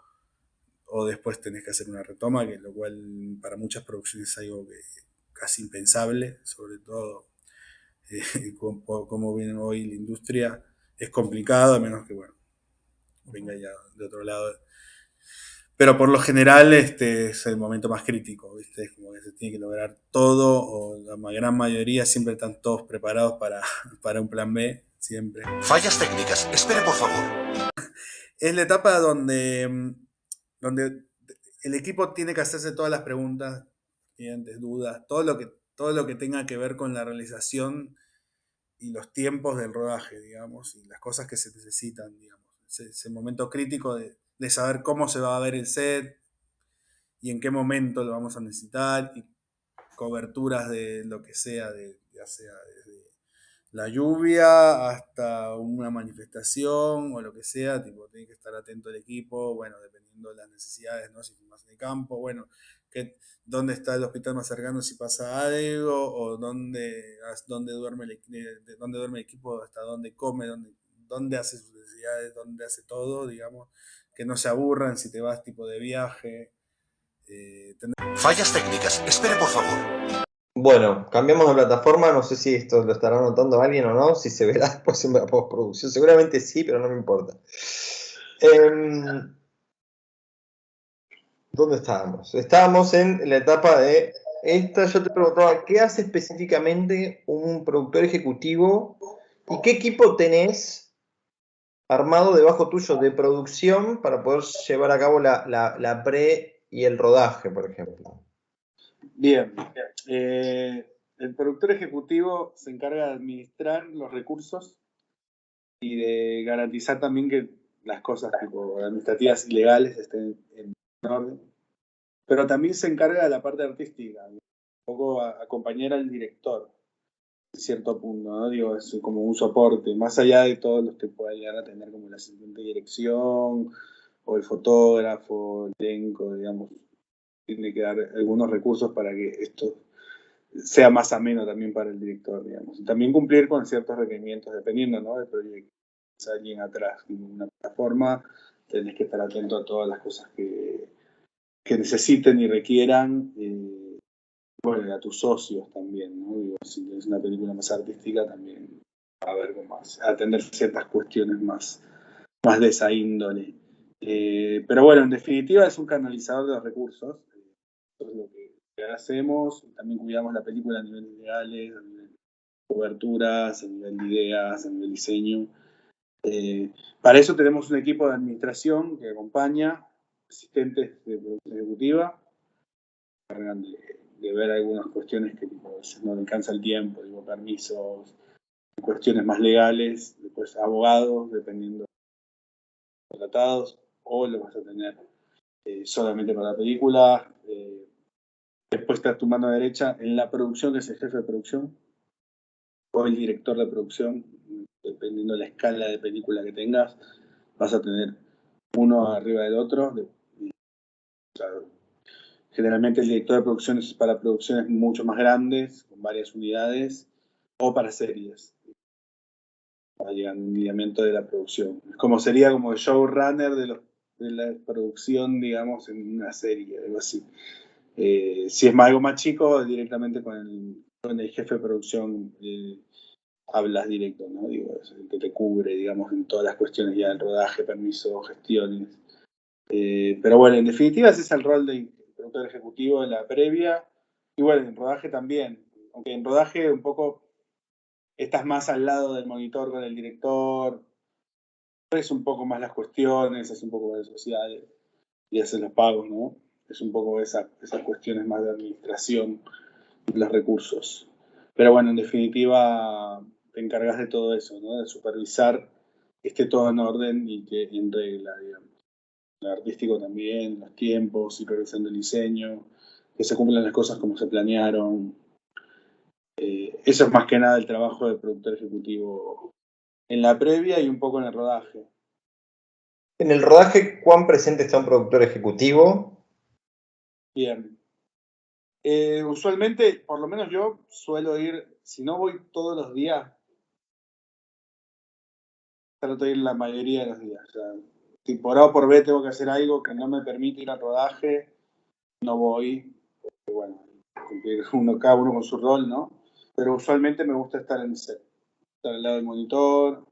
o después tenés que hacer una retoma, que lo cual para muchas producciones es algo que casi impensable, sobre todo como viene hoy la industria, es complicado, a menos que, bueno, venga ujú. ya de otro lado. Pero por lo general es el momento más crítico, ¿viste? Es como que se tiene que lograr todo, o la gran mayoría siempre están todos preparados para un plan B, siempre. Fallas técnicas. Espere, por favor. Es la etapa donde el equipo tiene que hacerse todas las preguntas, siguientes dudas, todo lo que tenga que ver con la realización y los tiempos del rodaje, digamos, y las cosas que se necesitan, digamos. Ese momento crítico de saber cómo se va a ver el set y en qué momento lo vamos a necesitar y coberturas de lo que sea, ya sea desde la lluvia hasta una manifestación o lo que sea, tipo, tiene que estar atento el equipo, bueno, dependiendo de las necesidades, ¿no? Si filmas en el campo, bueno, dónde está el hospital más cercano si pasa algo, o dónde duerme dónde duerme el equipo, hasta dónde come, dónde hace sus necesidades, dónde hace todo, digamos, que no se aburran si te vas tipo de viaje. Fallas técnicas. Espere, por favor. Bueno, cambiamos de plataforma, no sé si esto lo estará notando alguien o no, si se verá después en la postproducción, seguramente sí, pero no me importa. ¿Dónde estábamos? Estábamos en la etapa de esta, yo te preguntaba, ¿qué hace específicamente un productor ejecutivo y qué equipo tenés armado debajo tuyo de producción para poder llevar a cabo la pre y el rodaje, por ejemplo? Bien. El productor ejecutivo se encarga de administrar los recursos y de garantizar también que las cosas tipo administrativas y legales estén en orden. Pero también se encarga de la parte artística, un poco acompañar al director en cierto punto, ¿no? Digo, es como un soporte, más allá de todos los que pueda llegar a tener como el asistente de dirección o el fotógrafo, el elenco, digamos, tiene que dar algunos recursos para que esto sea más ameno también para el director, digamos. Y también cumplir con ciertos requerimientos, dependiendo, ¿no?, del proyecto. Si hay alguien atrás en una plataforma, tenés que estar atento a todas las cosas que necesiten y requieran. Bueno, y a tus socios también, ¿no? Digo, si es una película más artística, también va a haber como más, atender ciertas cuestiones más de esa índole. Pero bueno, en definitiva es un canalizador de los recursos. Eso es lo que hacemos. También cuidamos la película a niveles legales, a nivel de coberturas, a nivel de ideas, a nivel de diseño. Para eso tenemos un equipo de administración que acompaña, asistentes de producción ejecutiva, que se encargan de ver algunas cuestiones que tipo, a veces no le alcanza el tiempo, digo, permisos, cuestiones más legales, después abogados, dependiendo de los contratados, o lo vas a tener solamente para la película. Después está tu mano derecha en la producción, que es el jefe de producción, o el director de producción, dependiendo de la escala de película que tengas, vas a tener uno arriba del otro. O sea, generalmente el director de producción es para producciones mucho más grandes, con varias unidades, o para series, para llegar a un lineamiento de la producción. Es como sería como el showrunner de la producción, digamos, en una serie, algo así. Si es algo más chico, directamente con el jefe de producción hablas directo, ¿no? Digo, es el que te cubre, digamos, en todas las cuestiones ya del rodaje, permiso, gestiones. Pero bueno, en definitiva ese es el rol del productor ejecutivo en la previa. Y bueno, en rodaje también. Aunque en rodaje un poco estás más al lado del monitor con el director, ves un poco más las cuestiones, es un poco más social. y haces los pagos, ¿no? Es un poco esas cuestiones más de administración de los recursos. Pero bueno, en definitiva te encargas de todo eso, ¿no? De supervisar que esté todo en orden y que en regla, digamos. Lo artístico también, los tiempos, ir revisando el diseño, que se cumplan las cosas como se planearon. Eso es más que nada el trabajo del productor ejecutivo en la previa y un poco en el rodaje. En el rodaje, ¿cuán presente está un productor ejecutivo? Bien. Usualmente, por lo menos yo suelo ir, si no voy todos los días, trato de ir la mayoría de los días. O sea, si por A o por B tengo que hacer algo que no me permite ir al rodaje, no voy. Porque, bueno, cumplir cada uno con su rol, ¿no? Pero usualmente me gusta estar en el set, estar al lado del monitor.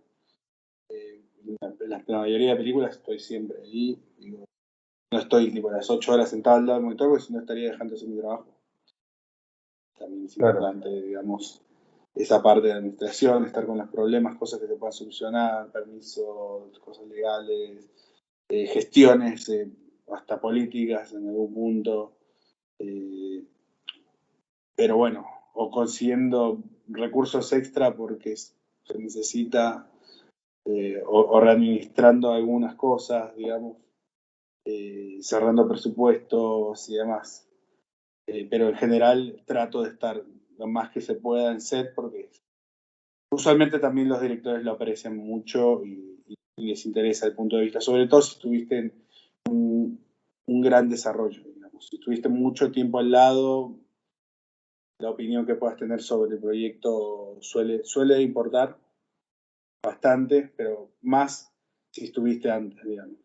En la mayoría de películas estoy siempre ahí. Digo, no estoy tipo las 8 horas sentado al lado del monitor porque si no estaría dejando de hacer mi trabajo. También es Claro. importante, digamos, esa parte de administración, estar con los problemas, cosas que se puedan solucionar, permisos, cosas legales, gestiones, hasta políticas en algún punto. Pero bueno, o consiguiendo recursos extra porque se necesita, o readministrando algunas cosas, digamos, cerrando presupuestos y demás. Pero en general trato de estar lo más que se pueda en set porque usualmente también los directores lo aprecian mucho y les interesa el punto de vista, sobre todo si tuviste un gran desarrollo, digamos. Si tuviste mucho tiempo al lado, la opinión que puedas tener sobre el proyecto suele importar bastante, pero más si estuviste antes, digamos.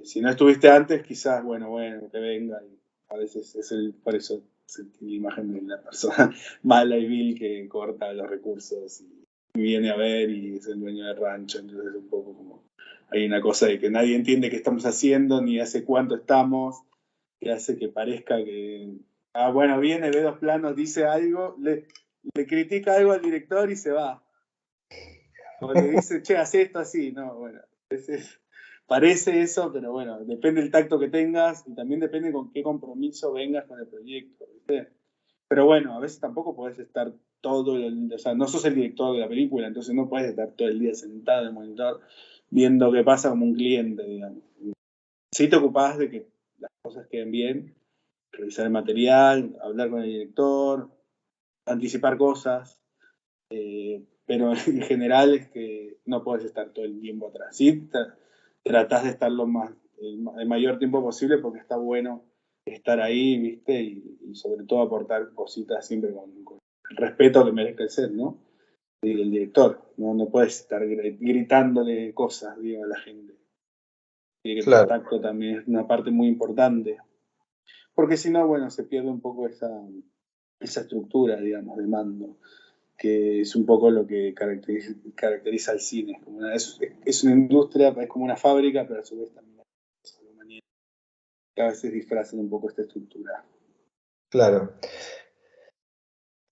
Si no estuviste antes, quizás, bueno, que venga. Y a veces por eso la imagen de la persona mala y vil que corta los recursos y viene a ver y es el dueño del rancho. Entonces es un poco como, hay una cosa de que nadie entiende qué estamos haciendo ni hace cuánto estamos, que hace que parezca que, bueno, viene, ve 2 planos, dice algo, le critica algo al director y se va. O le dice, che, haz esto así. No, bueno, parece eso, pero bueno, depende del tacto que tengas y también depende con qué compromiso vengas con el proyecto, ¿viste? Pero bueno, a veces tampoco podés estar o sea, no sos el director de la película, entonces no podés estar todo el día sentado en el monitor viendo qué pasa como un cliente, digamos. Sí te ocupás de que las cosas queden bien, revisar el material, hablar con el director, anticipar cosas, pero en general es que no puedes estar todo el tiempo atrás. Sí, tratás de estar el mayor tiempo posible porque está bueno estar ahí, ¿viste? Y sobre todo aportar cositas siempre con el respeto que merezca el ser, ¿no? Y el director, no puedes estar gritándole cosas, digo, a la gente. Tiene que tener Claro. tacto también, es una parte muy importante. Porque si no, bueno, se pierde un poco esa estructura, digamos, de mando, que es un poco lo que caracteriza al cine. Es una industria, es como una fábrica, pero a su vez también es una manera que a veces disfrazan un poco esta estructura. Claro.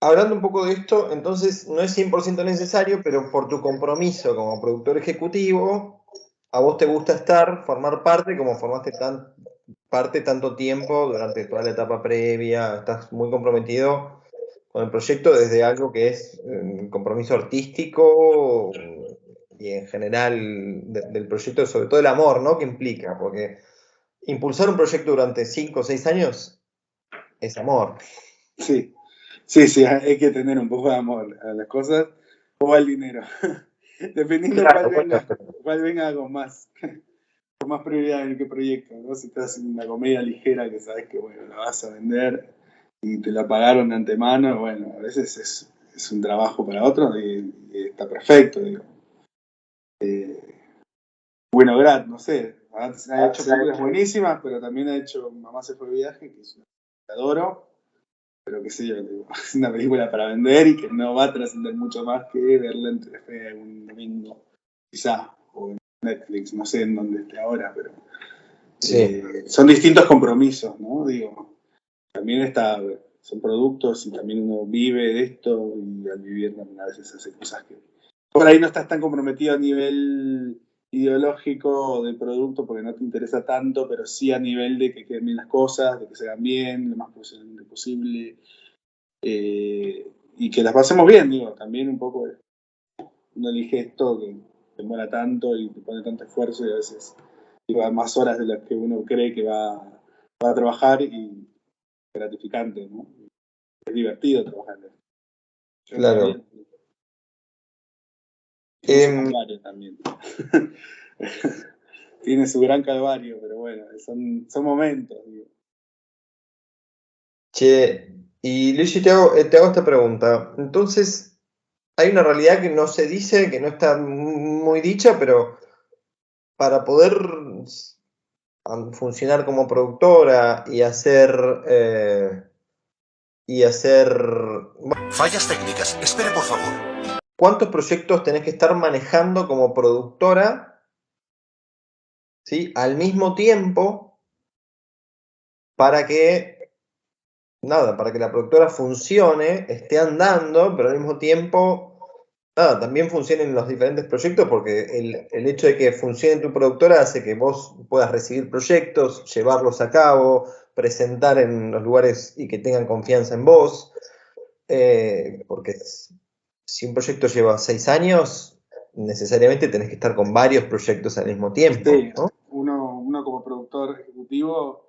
Hablando un poco de esto, entonces no es 100% necesario, pero por tu compromiso como productor ejecutivo, a vos te gusta formar parte, como formaste parte tanto tiempo durante toda la etapa previa, estás muy comprometido con el proyecto desde algo que es compromiso artístico y en general del proyecto, sobre todo el amor, ¿no? Que implica, porque impulsar un proyecto durante 5 o 6 años es amor. Sí, sí, hay que tener un poco de amor a las cosas o al dinero. Dependiendo Claro, bueno, cuál venga con más prioridad en qué proyecto, ¿no? Si estás haciendo una comedia ligera que sabes que, bueno, la vas a vender y te la pagaron de antemano, bueno, a veces es un trabajo para otro y está perfecto, digo. Bueno, Grad, no sé, antes ha hecho películas buenísimas, pero también ha hecho Mamá se fue de viaje, que es una que adoro, pero qué sé yo, digo, es una película para vender y que no va a trascender mucho más que verla en Telefe un domingo, quizá, o en Netflix, no sé en dónde esté ahora, pero sí, son distintos compromisos, ¿no? Digo, también son productos y también uno vive de esto y al vivir también a veces hace cosas que por ahí no estás tan comprometido a nivel ideológico del producto porque no te interesa tanto, pero sí a nivel de que queden bien las cosas, de que se hagan bien, lo más profesionalmente posible, y que las pasemos bien, digo, también un poco uno elige esto que demora tanto y te pone tanto esfuerzo y a veces lleva más horas de las que uno cree que va a trabajar y gratificante, ¿no? Es divertido trabajar. Yo Claro. también. Tiene su Em, calvario también. Tiene su gran calvario, pero bueno, son momentos, digo. Che, y Luigi, te hago esta pregunta. Entonces, hay una realidad que no se dice, que no está muy dicha, pero para poder funcionar como productora y hacer, Fallas técnicas. Espere, por favor. ¿cuántos proyectos tenés que estar manejando como productora, ¿sí? Al mismo tiempo para que, nada, para que la productora funcione, esté andando, pero al mismo tiempo, nada, también funcionen los diferentes proyectos, porque el hecho de que funcione tu productora hace que vos puedas recibir proyectos, llevarlos a cabo, presentar en los lugares y que tengan confianza en vos, porque si un proyecto lleva 6 años, necesariamente tenés que estar con varios proyectos al mismo tiempo, Sí, ¿no? uno como productor ejecutivo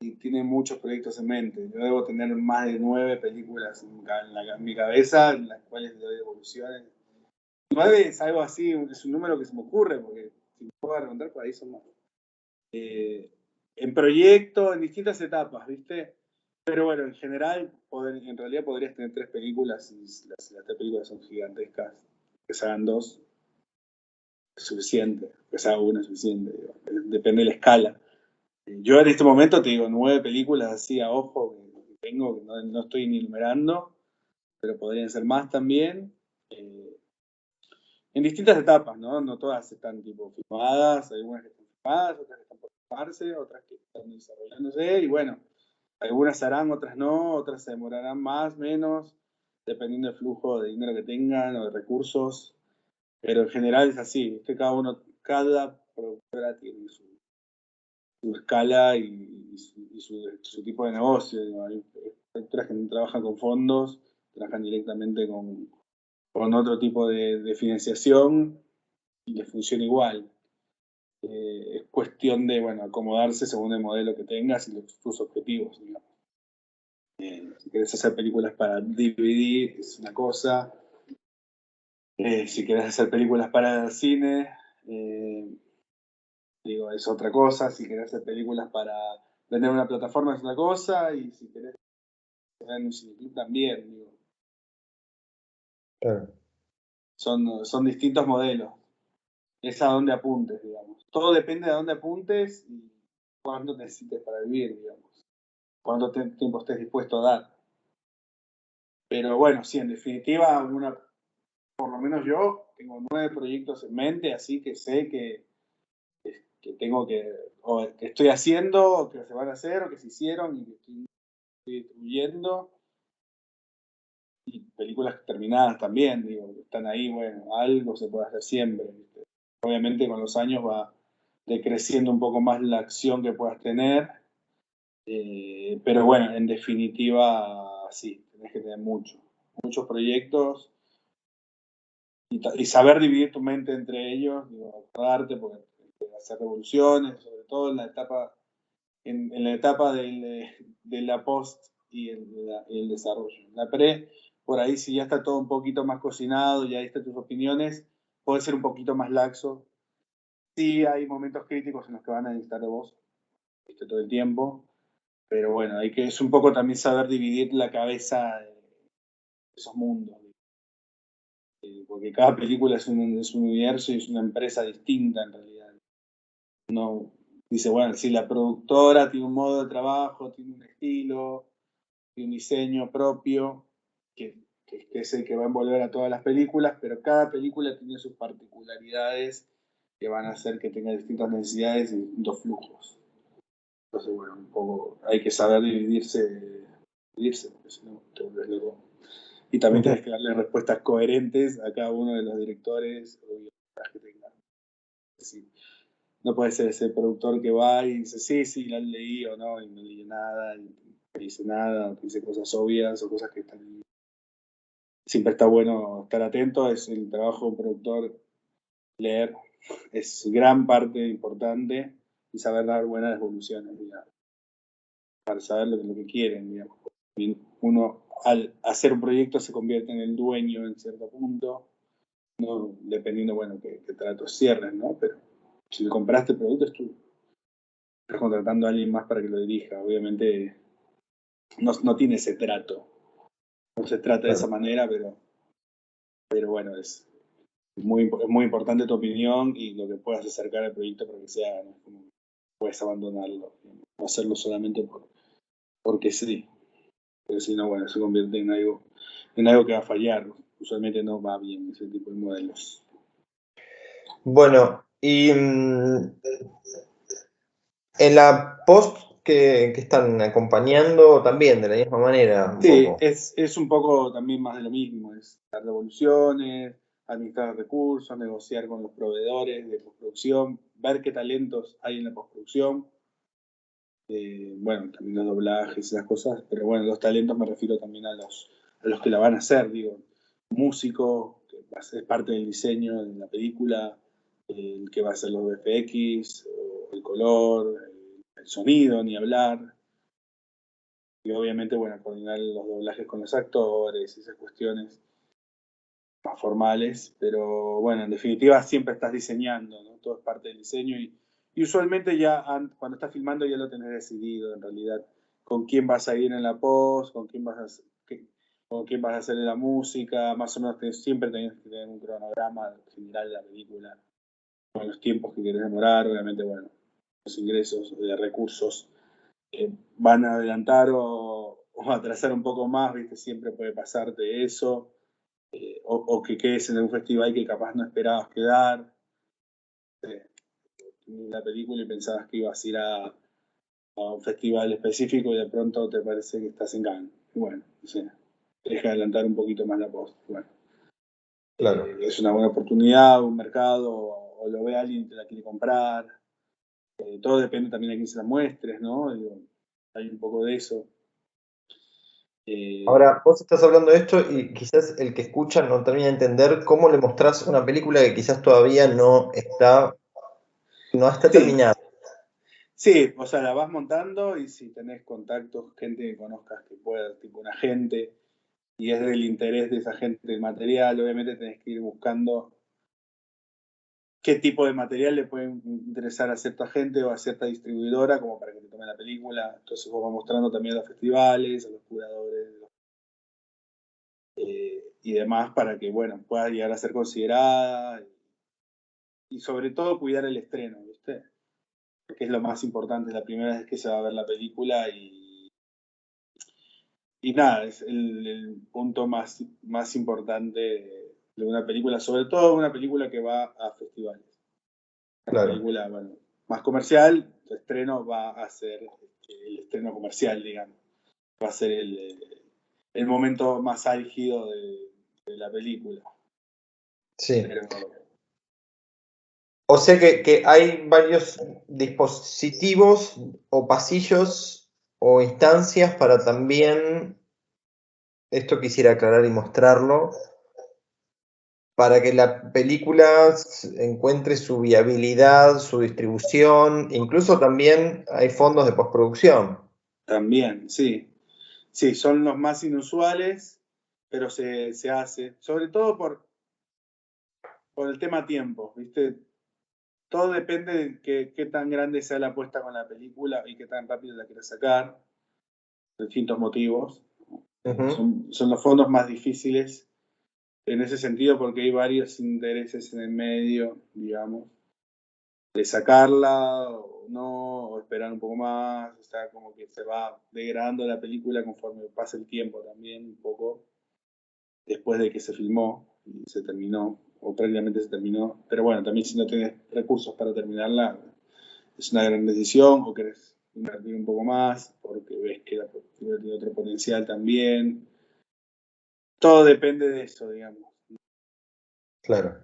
y tiene muchos proyectos en mente. Yo debo tener más de 9 películas en mi cabeza, en las cuales le doy evoluciones. 9 es algo así, es un número que se me ocurre, porque si me puedo contar, por ahí son más. En proyecto, en distintas etapas, ¿viste? Pero bueno, en general, en realidad podrías tener 3 películas y las 3 películas son gigantescas. Que se hagan 2 es suficiente, que se haga una es suficiente, digo. Depende de la escala. Yo en este momento te digo 9 películas así a ojo que tengo, que no estoy ni numerando, pero podrían ser más también. Eh, en distintas etapas, ¿no? No todas están tipo filmadas, algunas que están filmadas, otras que están por filmarse, otras que están desarrollándose, y bueno, algunas se harán, otras no, otras se demorarán más, menos, dependiendo del flujo de dinero que tengan o de recursos, pero en general es así, que cada productora tiene su escala y su tipo de negocio. Digo, hay productoras que no trabajan con fondos, trabajan directamente con otro tipo de financiación y les funciona igual. Es cuestión de, bueno, acomodarse según el modelo que tengas y tus objetivos, digamos. Si querés hacer películas para DVD es una cosa, si querés hacer películas para cine, digo, es otra cosa, si querés hacer películas para vender una plataforma es una cosa, y si querés hacer un cineclub también, digo. Claro. Son distintos modelos. Es a dónde apuntes, digamos. Todo depende de a dónde apuntes y cuánto necesites para vivir, digamos. Cuánto tiempo estés dispuesto a dar. Pero bueno, sí, en definitiva, por lo menos yo tengo 9 proyectos en mente, así que sé que tengo o que estoy haciendo, o que se van a hacer, o que se hicieron y que estoy distribuyendo. Y películas terminadas también, digo, que están ahí, bueno, algo se puede hacer siempre, ¿viste? Obviamente con los años va decreciendo un poco más la acción que puedas tener, pero bueno, en definitiva, sí, tenés que tener muchos proyectos y saber dividir tu mente entre ellos, digo, acordarte, porque hacer revoluciones, sobre todo en la etapa de la post y el desarrollo. En la pre, por ahí si ya está todo un poquito más cocinado, ya diste tus opiniones, puede ser un poquito más laxo. Sí hay momentos críticos en los que van a necesitar de vos, ¿viste? Todo el tiempo, pero bueno, es un poco también saber dividir la cabeza de esos mundos, porque cada película es un universo y es una empresa distinta en realidad. No dice, bueno, si la productora tiene un modo de trabajo, tiene un estilo, tiene un diseño propio, que es el que va a envolver a todas las películas, pero cada película tiene sus particularidades que van a hacer que tenga distintas necesidades y distintos flujos. Entonces, bueno, un poco hay que saber dividirse, porque si no te vuelves loco. Y también tienes que darle respuestas coherentes a cada uno de los directores o guionistas que tengan. Sí. No puede ser ese productor que va y dice, sí, la leí o no, y no leí nada, y no dice nada, o dice cosas obvias o cosas que están... Siempre está bueno estar atento, es el trabajo de un productor, leer, es gran parte importante, y saber dar buenas devoluciones, digamos, para saber lo que quieren, digamos. Y uno, al hacer un proyecto, se convierte en el dueño en cierto punto, no, dependiendo, bueno, que tratos cierres, ¿no? Pero si le compraste el producto, es tuyo. Estás contratando a alguien más para que lo dirija. Obviamente no tiene ese trato. No se trata de esa manera, pero bueno, es muy importante tu opinión y lo que puedas acercar al proyecto para que se haga. ¿No? Como puedes abandonarlo, no hacerlo solamente porque sí. Pero si no, bueno, se convierte en algo que va a fallar. Usualmente no va bien ese tipo de modelos. Bueno, y en la post que están acompañando también de la misma manera, un Sí, poco. es un poco también más de lo mismo, es dar devoluciones, administrar recursos, negociar con los proveedores de postproducción, ver qué talentos hay en la postproducción, bueno, también los doblajes y esas cosas, pero bueno, los talentos me refiero también a los que la van a hacer, digo, músico, que va a ser parte del diseño de la película, el que va a hacer los VFX, o el color, el sonido, ni hablar. Y obviamente, bueno, coordinar los doblajes con los actores, esas cuestiones más formales, pero bueno, en definitiva siempre estás diseñando, ¿no? Todo es parte del diseño y usualmente ya cuando estás filmando ya lo tenés decidido en realidad, con quién vas a ir en la post, con quién vas a hacer la música, más o menos siempre tenés que tener un cronograma general de la película, con los tiempos que querés demorar, obviamente, bueno, los ingresos de recursos van a adelantar o atrasar un poco más, ¿viste? Siempre puede pasarte eso, o que quedes en un festival que capaz no esperabas quedar, la película y pensabas que ibas a ir a un festival específico y de pronto te parece que estás en Cannes. Y bueno, o sea, te deja adelantar un poquito más la post. Bueno, Claro. es una buena oportunidad, un mercado, o lo ve alguien y te la quiere comprar. Todo depende también a quién se la muestres, ¿no? Digo, hay un poco de eso. Ahora, vos estás hablando de esto y quizás el que escucha no termina de entender cómo le mostrás una película que quizás todavía no está Sí, terminada. sí, o sea, la vas montando y si tenés contactos, gente que conozcas que pueda, tipo un agente, y es del interés de esa gente el material, obviamente tenés que ir buscando qué tipo de material le puede interesar a cierta gente o a cierta distribuidora como para que te tome la película. Entonces vos vas mostrando también a los festivales, a los curadores y demás para que, bueno, pueda llegar a ser considerada y sobre todo cuidar el estreno, ¿viste? Porque es lo más importante, es la primera vez que se va a ver la película y nada, es el punto más importante de una película, sobre todo una película que va a festivales. Una Claro, película, bueno, más comercial, tu estreno va a ser el estreno comercial, digamos. Va a ser el momento más álgido de la película. sí. Pero O sea que hay varios dispositivos o pasillos o instancias para también, esto quisiera aclarar y mostrarlo, para que la película encuentre su viabilidad, su distribución, incluso también hay fondos de postproducción. también, sí. Sí, son los más inusuales, pero se hace. Sobre todo por el tema tiempo, ¿viste? Todo depende de qué tan grande sea la apuesta con la película y qué tan rápido la quieras sacar, por distintos motivos. Ujú. Son los fondos más difíciles en ese sentido porque hay varios intereses en el medio, digamos, de sacarla o no, o esperar un poco más, o sea, como que se va degradando la película conforme pasa el tiempo también, un poco, después de que se filmó y se terminó, o prácticamente se terminó, pero bueno, también si no tienes recursos para terminarla, es una gran decisión, o querés invertir un poco más, porque ves que la película tiene otro potencial también, todo depende de eso, digamos. Claro.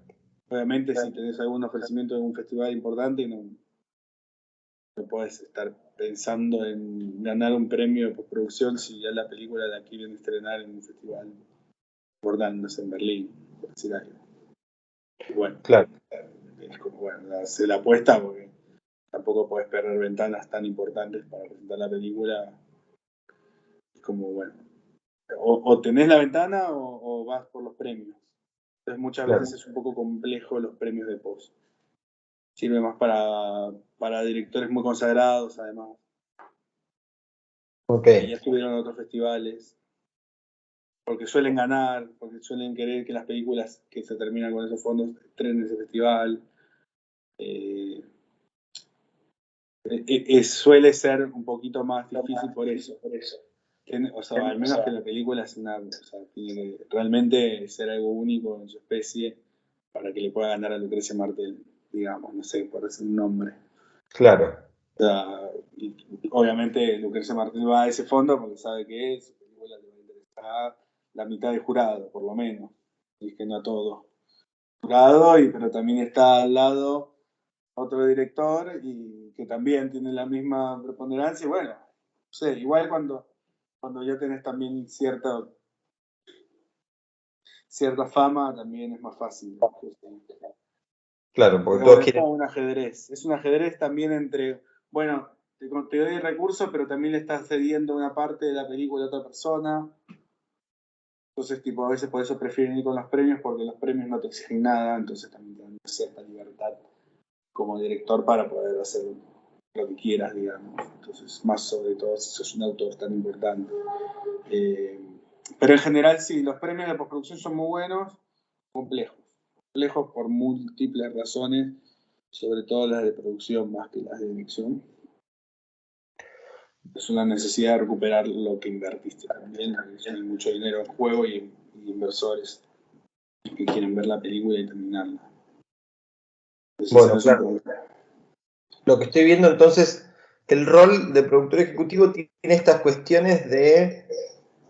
Obviamente, si tenés algún ofrecimiento de un festival importante, no podés estar pensando en ganar un premio de postproducción si ya la película la quieren estrenar en un festival importante, no sé, en Berlín, por decir algo. Y bueno, Claro. es como, bueno, se la apuesta porque tampoco podés perder ventanas tan importantes para presentar la película. Es como, bueno, o tenés la ventana o vas por los premios. Entonces muchas Claro. veces es un poco complejo los premios de post. Sirve más para directores muy consagrados, además. Ok. Que ya estuvieron en otros festivales. Porque suelen ganar, porque suelen querer que las películas que se terminan con esos fondos estrenen ese festival. Suele ser un poquito más difícil por eso. O sea, al menos que la película es tiene que realmente ser algo único en su especie para que le pueda ganar a Lucrecia Martel, digamos, no sé, por decir un nombre. Claro. O sea, y obviamente Lucrecia Martel va a ese fondo porque sabe que su película le va a interesar a la mitad del jurado, por lo menos, y es que no a todo. Jurado, pero también está al lado otro director y que también tiene la misma preponderancia. Y bueno, no sé, igual cuando ya tenés también cierta fama, también es más fácil. Claro, porque Pero todos bueno, es quieren. como un ajedrez. Es un ajedrez también entre, bueno, te doy el recurso, pero también le estás cediendo una parte de la película a otra persona. Entonces, tipo, a veces por eso prefieren ir con los premios, porque los premios no te exigen nada, entonces también te dan cierta libertad como director para poder hacer lo que quieras, digamos. Entonces, más sobre todo si sos un autor tan importante. Pero en general, sí, los premios de postproducción son muy buenos, complejos. Complejos por múltiples razones, sobre todo las de producción más que las de dirección. Es una necesidad de recuperar lo que invertiste también. Hay mucho dinero en juego y inversores que quieren ver la película y terminarla. Entonces, Bueno, eso es un claro. problema. Lo que estoy viendo entonces, que el rol de productor ejecutivo tiene estas cuestiones de,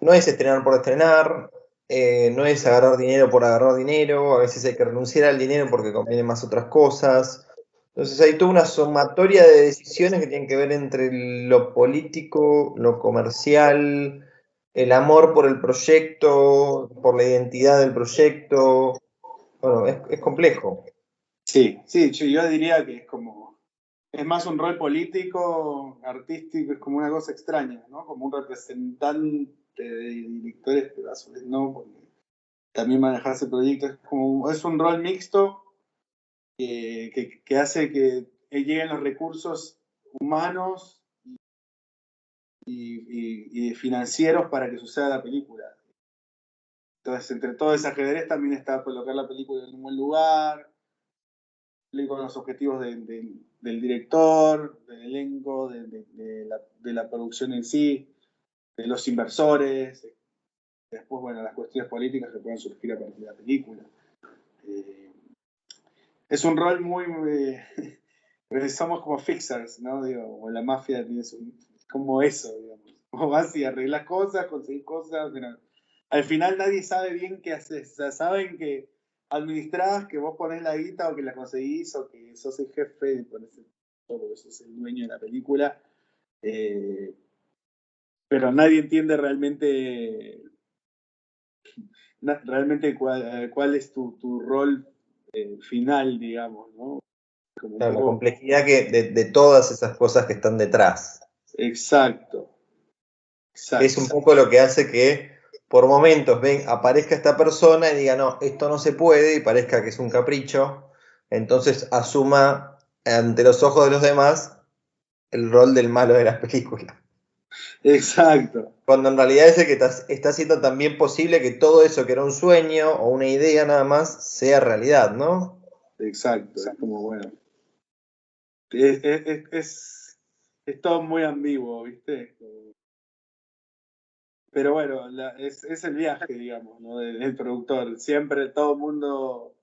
no es estrenar por estrenar, no es agarrar dinero por agarrar dinero, a veces hay que renunciar al dinero porque conviene más otras cosas. Entonces hay toda una sumatoria de decisiones que tienen que ver entre lo político, lo comercial, el amor por el proyecto, por la identidad del proyecto. Bueno, es complejo. Sí, yo diría que es más un rol político, artístico, es como una cosa extraña, ¿no? Como un representante de directores, pero a su vez no, porque también manejarse proyectos es un rol mixto que hace que lleguen los recursos humanos y financieros para que suceda la película. Entonces, entre todo ese ajedrez también está colocar la película en un buen lugar, con los objetivos del director, del elenco, de la producción en sí, de los inversores. Después, bueno, las cuestiones políticas que pueden surgir a partir de la película. Es un rol muy... somos como fixers, ¿no? Digo, o la mafia tiene como eso, digamos. Como vas y arreglas cosas, conseguís cosas, pero al final nadie sabe bien qué haces. O sea, saben que administrás, que vos ponés la guita o que la conseguís o que sos el jefe y pones porque sos el dueño de la película. Pero nadie entiende realmente cuál es tu rol final, digamos, ¿no? Como un Claro, la poco... complejidad de todas esas cosas que están detrás. Exacto. Que es un poco lo que hace que por momentos aparezca esta persona y diga, no, esto no se puede, y parezca que es un capricho, entonces asuma ante los ojos de los demás el rol del malo de las películas. Exacto. Cuando en realidad es el que está haciendo también posible que todo eso que era un sueño o una idea nada más sea realidad, ¿no? Exacto. Es como, bueno. Es todo muy ambiguo, ¿viste? Pero bueno, es el viaje, digamos, ¿no? Del productor. Siempre todo el mundo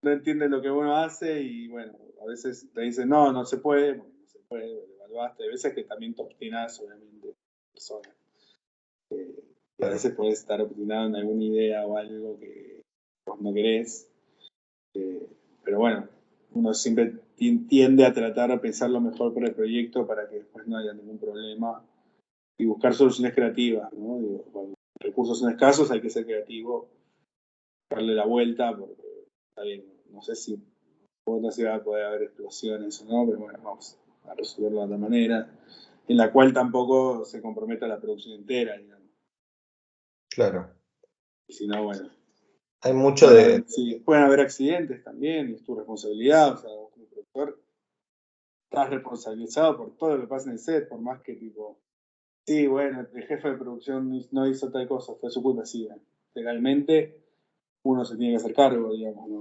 no entiende lo que uno hace y bueno, a veces te dicen, no, no se puede, porque no se puede, lo evaluaste. Hay veces que también te obstinás, obviamente, persona. Y a veces puedes estar obstinado en alguna idea o algo que vos no querés. Pero bueno, uno siempre tiende a tratar de pensar lo mejor para el proyecto para que después no haya ningún problema y buscar soluciones creativas, ¿no? Digo, cuando recursos son escasos hay que ser creativo, darle la vuelta, porque está bien, no sé si en otra ciudad puede haber explosiones o no, pero bueno, vamos a resolverlo de otra manera, en la cual tampoco se comprometa la producción entera, digamos. Claro. Y si no, bueno. Hay mucho de... Sí, pueden haber accidentes también, y es tu responsabilidad, o sea, vos como productor estás responsabilizado por todo lo que pasa en el set, por más que tipo, sí, bueno, el jefe de producción no hizo tal cosa, fue su culpa, sí, legalmente uno se tiene que hacer cargo, digamos, ¿no?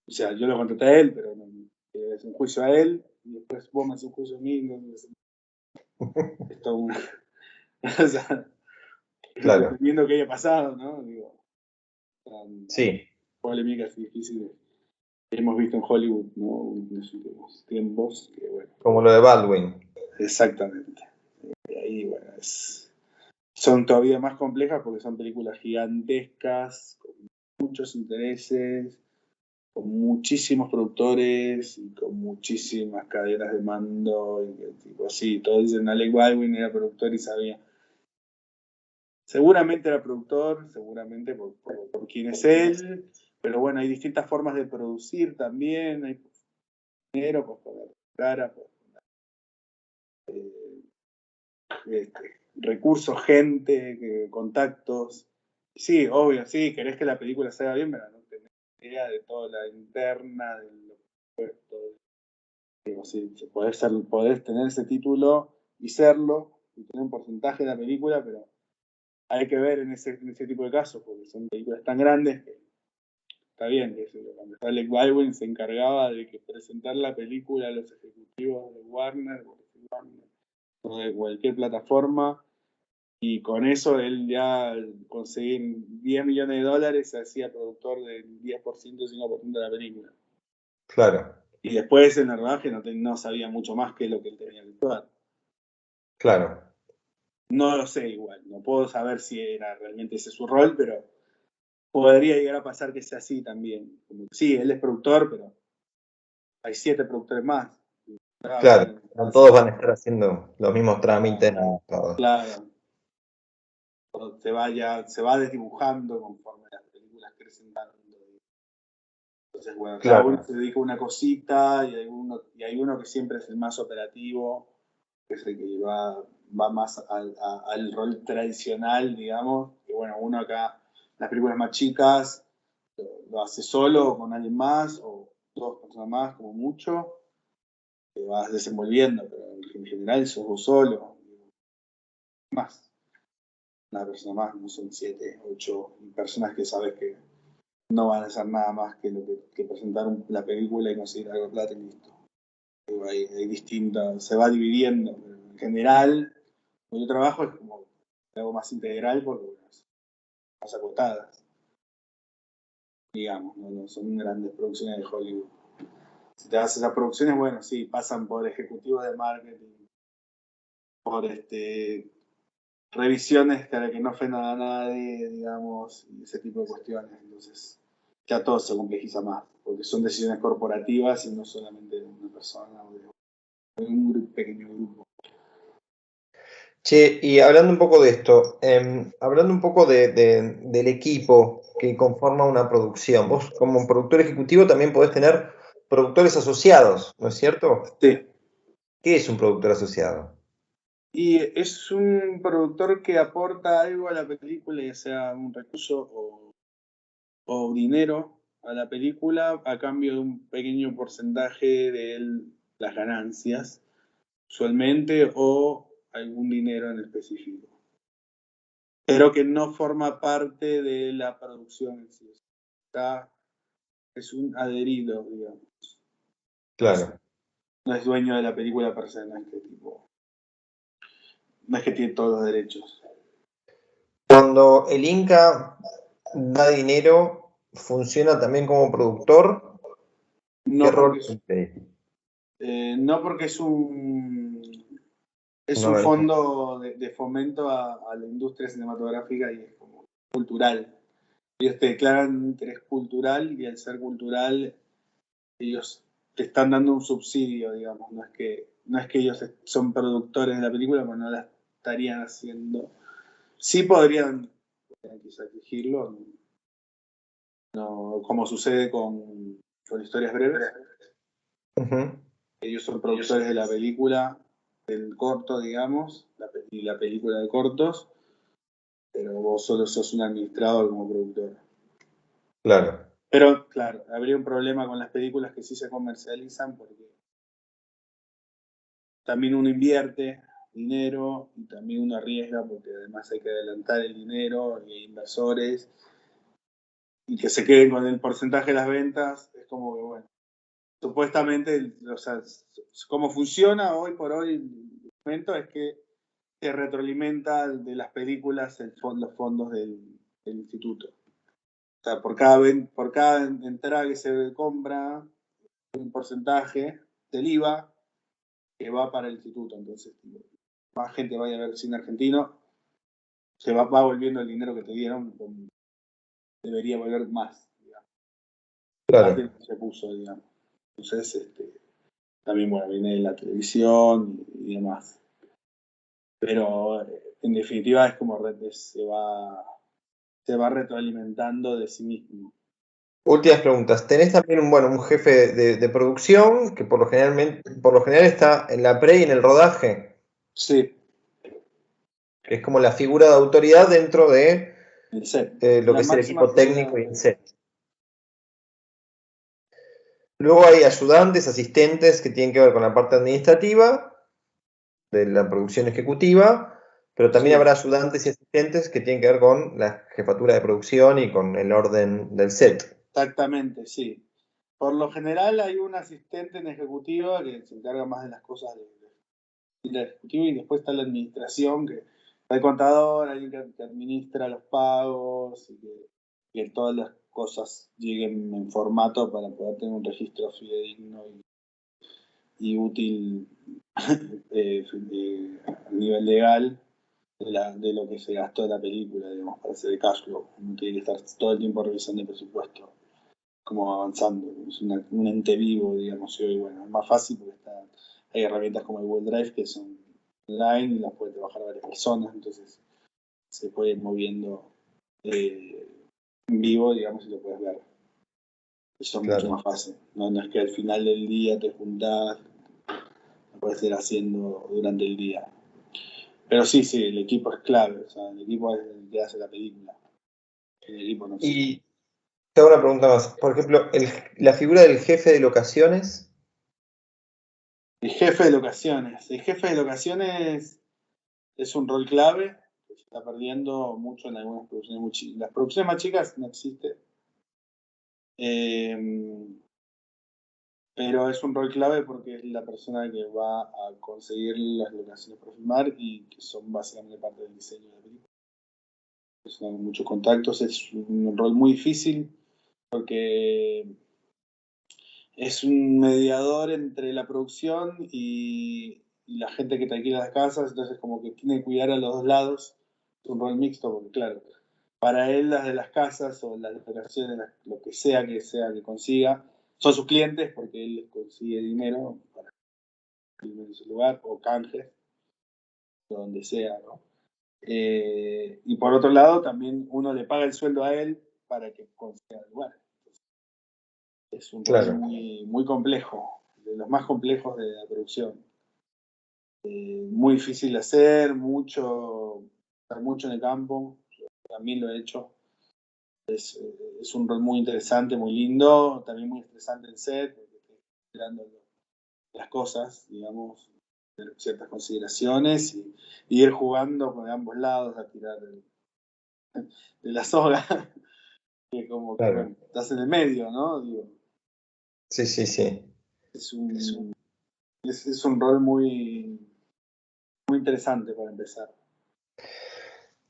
O sea, yo lo contraté a él, pero no, es un juicio a él, y después vos me haces un juicio a mí, entonces, esto una, o sea, Claro. dependiendo qué haya pasado, ¿no? Digo, Sí. polémicas difíciles que hemos visto en Hollywood, ¿no? En los últimos tiempos, que bueno. Como lo de Baldwin. Exactamente. Y ahí, bueno, son todavía más complejas porque son películas gigantescas, con muchos intereses, con muchísimos productores y con muchísimas cadenas de mando. Y que, tipo, sí, todos dicen Alec Baldwin era productor y sabía. Seguramente era productor, seguramente por quién es él, pero bueno, hay distintas formas de producir también. Hay dinero, pues poner cara, pues, recursos, gente, contactos. Sí, obvio, sí, querés que la película salga bien, pero no tenés idea de toda la interna, de lo puesto. Digo, sí, podés tener ese título y serlo, y tener un porcentaje de la película, pero hay que ver en ese tipo de casos, porque son películas tan grandes que está bien, que cuando Alec Baldwin se encargaba de que presentar la película a los ejecutivos de Warner o de cualquier plataforma, y con eso él ya conseguir 10 millones de dólares se hacía productor del 10%, 5% de la película. Claro. Y después en el rodaje no sabía mucho más que lo que él tenía que actuar. Claro. No lo sé igual, no puedo saber si era realmente ese su rol, pero podría llegar a pasar que sea así también. Como, sí, él es productor, pero hay 7 productores más. Claro. No todos van a estar haciendo los mismos trámites. Todo. Claro. Se va desdibujando conforme las películas crecen tanto. Entonces, bueno, cada Claro. uno se dedica a una cosita y hay uno que siempre es el más operativo, que es el que va más al rol tradicional, digamos. Que bueno, uno acá, las películas más chicas, lo hace solo o con alguien más, o 2 personas más, como mucho. Te vas desenvolviendo, pero en general sos vos solo. Más. Una persona más, no son 7, 8 personas que sabes que no van a hacer nada más que presentar la película y conseguir algo de plata y listo. Hay distintas, se va dividiendo, pero en general, cuando yo trabajo es como algo más integral porque bueno, más acotadas, digamos, no son grandes producciones de Hollywood. Si te vas a esas producciones, bueno, sí, pasan por ejecutivos de marketing, por revisiones para que no ofendan a nadie, digamos, y ese tipo de cuestiones. Entonces, ya todo se complejiza más, porque son decisiones corporativas y no solamente de una persona o de un pequeño grupo. Che, y hablando un poco de esto, hablando un poco del equipo que conforma una producción, vos como productor ejecutivo también podés tener productores asociados, ¿no es cierto? Sí. ¿Qué es un productor asociado? Y es un productor que aporta algo a la película, ya sea un recurso o dinero a la película a cambio de un pequeño porcentaje de las ganancias, usualmente, o algún dinero en específico. Pero que no forma parte de la producción en sí. Es un adherido, digamos. Claro. No es dueño de la película per se, no es que tiene todos los derechos. Cuando el Inca da dinero, ¿funciona también como productor? ¿Qué No rol porque cumple? no porque es un No, fondo de fomento a la industria cinematográfica y es como cultural. ellos te declaran un interés cultural y al ser cultural ellos te están dando un subsidio, digamos, no es que ellos son productores de la película, pero no la estarían haciendo. Sí podrían quizás exigirlo, no, como sucede con historias breves. Ujú. Ellos son productores de la película, del corto, digamos, y la película de cortos, pero vos solo sos un administrador como productor. Claro. Pero, claro, habría un problema con las películas que sí se comercializan porque también uno invierte dinero y también uno arriesga porque además hay que adelantar el dinero y hay inversores y que se queden con el porcentaje de las ventas, es como que, bueno, supuestamente, o sea, como funciona hoy por hoy el momento es que se retroalimenta de las películas los fondos del instituto. O sea, por cada entrada que se compra, un porcentaje del IVA que va para el instituto. Entonces, más gente vaya a ver cine argentino, se va volviendo el dinero que te dieron, debería volver más, digamos, más de Claro. lo que se puso, digamos. Entonces, también, bueno, viene la televisión y demás. Pero en definitiva es como se va retroalimentando de sí mismo. Últimas preguntas. Tenés también un jefe de producción que por lo general está en la pre y en el rodaje, Sí, que es como la figura de autoridad dentro de el set. lo La que es el máxima equipo figura. técnico y el set. Luego hay ayudantes, asistentes que tienen que ver con la parte administrativa de la producción ejecutiva, pero también Sí, habrá ayudantes y asistentes que tienen que ver con la jefatura de producción y con el orden del set. exactamente, sí. Por lo general hay un asistente en ejecutiva que se encarga más de las cosas de ejecutivo y después está la administración, que está el contador, alguien que administra los pagos y que todas las cosas lleguen en formato para poder tener un registro fidedigno y útil a nivel legal de lo que se gastó en la película, digamos, para hacer el cash flow. Uno tiene que estar todo el tiempo revisando el presupuesto, como avanzando. Es un ente vivo, digamos, y bueno, es más fácil porque hay herramientas como el Google Drive que son online y las puede trabajar varias personas, entonces se puede ir moviendo en vivo, digamos, y lo puedes ver. Eso es mucho Claro. más fácil. No es que al final del día te juntás, lo puedes ir haciendo durante el día. Pero sí, el equipo es clave, o sea, el equipo es el que hace la película. El equipo no existe. Y te hago una pregunta más. Por ejemplo, la figura del jefe de locaciones. El jefe de locaciones. El jefe de locaciones es un rol clave que se está perdiendo mucho en algunas producciones muy chicas. Las producciones más chicas no existe. Pero es un rol clave porque es la persona que va a conseguir las locaciones para filmar y que son básicamente parte del diseño de la película. Son muchos contactos, es un rol muy difícil porque es un mediador entre la producción y la gente que te alquila las casas, entonces como que tiene que cuidar a los dos lados. Es un rol mixto porque claro, para él las de las casas o las locaciones, lo que sea que consiga, son sus clientes porque él les consigue dinero para filmar en su lugar o canje, donde sea, ¿no? Y por otro lado, también uno le paga el sueldo a él para que consiga el lugar. Es un rol Claro. muy, muy complejo, de los más complejos de la producción. Muy difícil de hacer, estar mucho en el campo, yo también lo he hecho. Es un rol muy interesante, muy lindo, también muy estresante el set, porque estoy esperando las cosas, digamos, ciertas consideraciones y ir jugando por ambos lados a tirar de la soga, que como que, Claro. bueno, estás en el medio, ¿no? Digo, Sí, sí, sí. es un rol muy, muy interesante para empezar.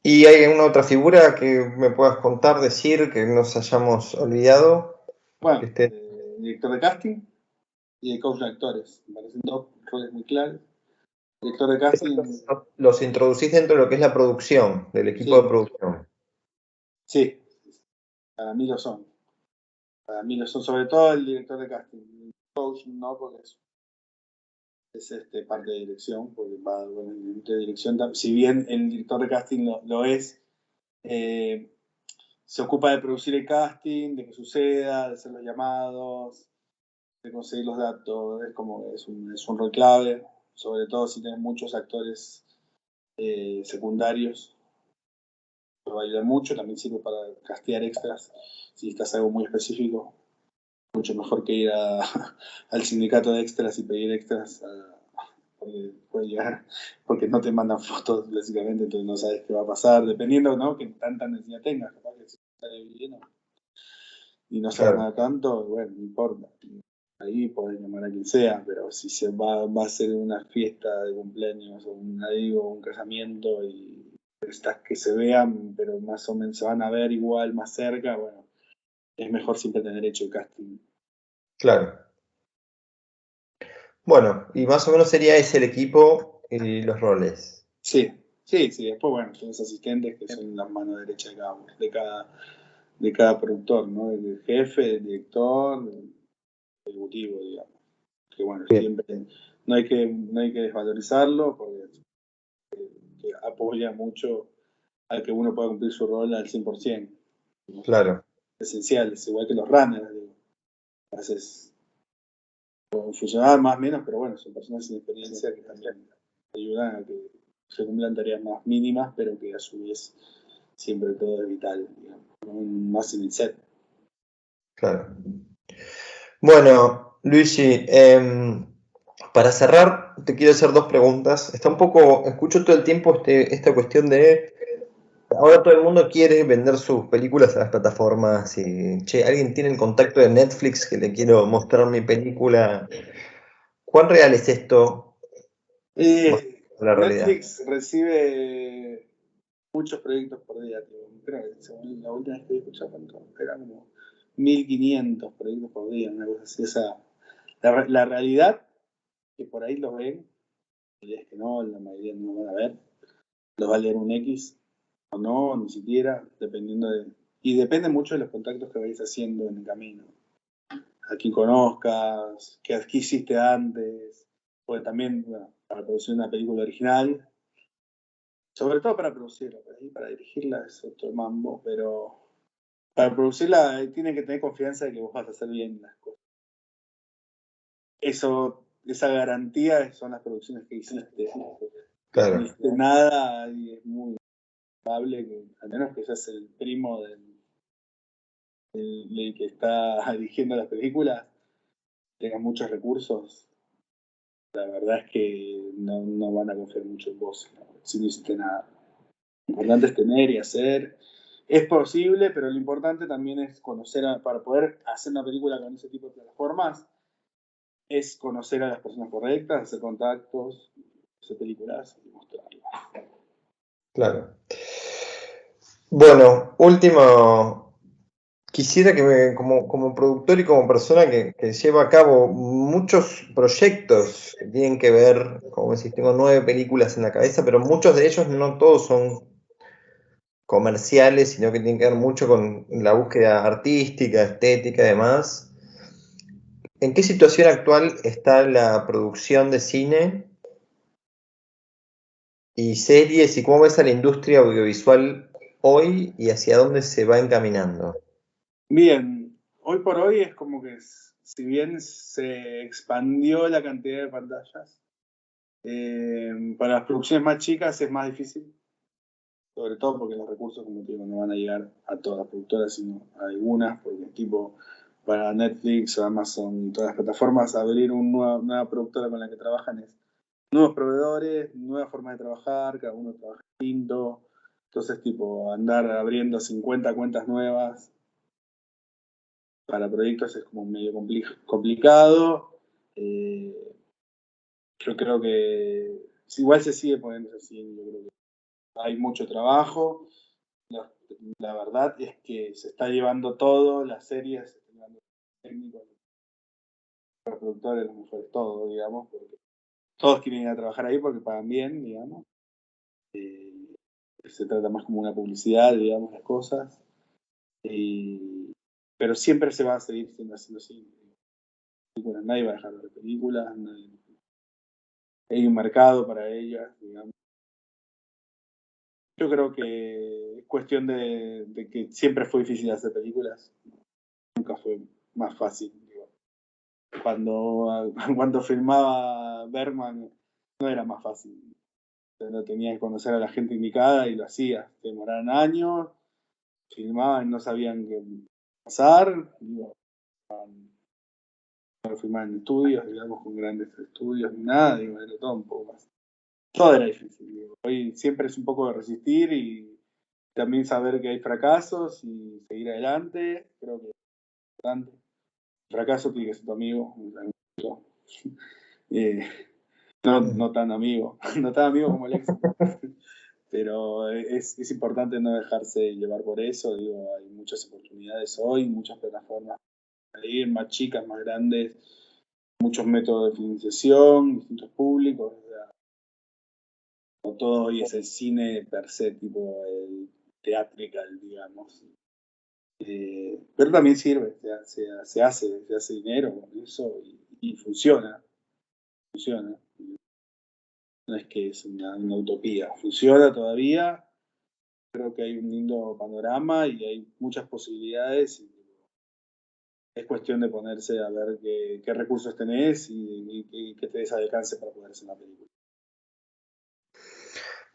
¿Y hay alguna otra figura que me puedas contar, decir, que nos hayamos olvidado? Que Bueno, esté... director de casting y de coach de actores, me parecen dos roles muy claros. Director de casting, Los introducís dentro de lo que es la producción, del equipo de sí, producción. sí. Para mí lo son. Para mí lo son, sobre todo el director de casting. El coach no, porque es parte de dirección, porque va, bueno, el director de dirección, si bien el director de casting lo es, se ocupa de producir el casting, de que suceda, de hacer los llamados, de conseguir los datos, es un rol clave, sobre todo si tienes muchos actores secundarios, te va a ayudar mucho, también sirve para castear extras, si estás algo muy específico, mucho mejor que ir al sindicato de extras y pedir extras, porque puede llegar, porque no te mandan fotos, básicamente, entonces no sabes qué va a pasar, dependiendo, ¿no?, que tanta necesidad tengas, capaz que si sale bien y no se Claro. gana tanto, bueno, no importa. Ahí podés llamar a quien sea, pero si se va a ser una fiesta de cumpleaños o un casamiento y necesitas que se vean, pero más o menos se van a ver igual más cerca, bueno, es mejor siempre tener hecho el casting. Claro. Bueno, y más o menos sería ese el equipo y los roles. Sí. Después, bueno, son los asistentes que son las manos derechas de cada productor, ¿no? El jefe, el director, el ejecutivo, digamos. Que bueno, Bien. siempre no hay que desvalorizarlo porque que apoya mucho a que uno pueda cumplir su rol al 100%. Claro, Esenciales, igual que los runners, digo. A veces pueden funcionar más o menos, pero bueno, son personas sin experiencia que también ayudan a que se cumplan tareas más mínimas, pero que a su vez siempre todo es vital, digamos, más en el set. claro. Bueno, Luigi, para cerrar, te quiero hacer dos preguntas. Está un poco, escucho todo el tiempo esta cuestión de, ahora todo el mundo quiere vender sus películas a las plataformas y, che, alguien tiene el contacto de Netflix que le quiero mostrar mi película. ¿Cuán real es esto? La realidad. Netflix recibe muchos proyectos por día, tío. Creo que según la última vez que escuché, eran como 1500 proyectos por día, una cosa así. O sea, la realidad, que por ahí los ven, y es que no, la mayoría no lo van a ver, los va a leer un X, o no, ni siquiera, dependiendo de. Y depende mucho de los contactos que vais haciendo en el camino. A quién conozcas, qué hiciste antes, porque también, bueno, para producir una película original, sobre todo para producirla, para dirigirla es otro mambo, pero para producirla tiene que tener confianza de que vos vas a hacer bien las cosas. Esa garantía son las producciones que hiciste. Claro, No hiciste nada y es muy probable que, al menos que seas el primo del que está dirigiendo las películas, tengas muchos recursos, la verdad es que no van a confiar mucho en vos, ¿no?, si no hiciste nada. Lo importante es tener y hacer. Es posible, pero lo importante también es conocer, para poder hacer una película con ese tipo de plataformas, es conocer a las personas correctas, hacer contactos, hacer películas y mostrarlas. claro. Bueno, último, quisiera que como productor y como persona que lleva a cabo muchos proyectos que tienen que ver, como decís, tengo 9 películas en la cabeza, pero muchos de ellos no todos son comerciales, sino que tienen que ver mucho con la búsqueda artística, estética y demás. ¿En qué situación actual está la producción de cine y series y cómo ves a la industria audiovisual hoy y hacia dónde se va encaminando? Bien, hoy por hoy es como que, si bien se expandió la cantidad de pantallas, para las producciones más chicas es más difícil, sobre todo porque los recursos, como te digo, no van a llegar a todas las productoras, sino a algunas, porque tipo para Netflix o Amazon y todas las plataformas, abrir una nueva productora con la que trabajan es nuevos proveedores, nuevas formas de trabajar, cada uno trabaja distinto. Entonces, tipo, andar abriendo 50 cuentas nuevas para proyectos es como medio complicado. Yo creo que igual se sigue poniendo así, yo creo que hay mucho trabajo. La verdad es que se está llevando todo, las series, se están llevando los técnicos, los productores, los mejores, todo, digamos, porque todos quieren ir a trabajar ahí porque pagan bien, digamos. Se trata más como una publicidad, digamos, las cosas. Pero siempre se va a seguir haciendo cine. Nadie va a dejar de ver películas, hay un mercado para ellas, digamos. Yo creo que es cuestión de que siempre fue difícil hacer películas, nunca fue más fácil. Digo. Cuando filmaba Bergman no era más fácil. No tenía que conocer a la gente indicada y lo hacía. Demoraban años, filmaban, no sabían qué pasar. Digo, no filmaban en estudios, digamos, con grandes estudios ni nada. Digo, era todo un poco más. Todo era difícil. Digo. Hoy siempre es un poco de resistir y también saber que hay fracasos y seguir adelante. Creo que es importante. El fracaso tiene que ser tu amigo. No tan amigo, no tan amigo como el éxito. Pero es importante no dejarse llevar por eso. Digo, hay muchas oportunidades hoy, muchas plataformas para salir, más chicas, más grandes, muchos métodos de financiación, distintos públicos. O sea, no todo hoy es el cine per se, tipo el theatrical, digamos. Pero también sirve, se hace dinero con eso y funciona. No es que es una utopía, funciona todavía. Creo que hay un lindo panorama y hay muchas posibilidades. Y es cuestión de ponerse a ver qué recursos tenés y qué te des al alcance para poder hacer una película.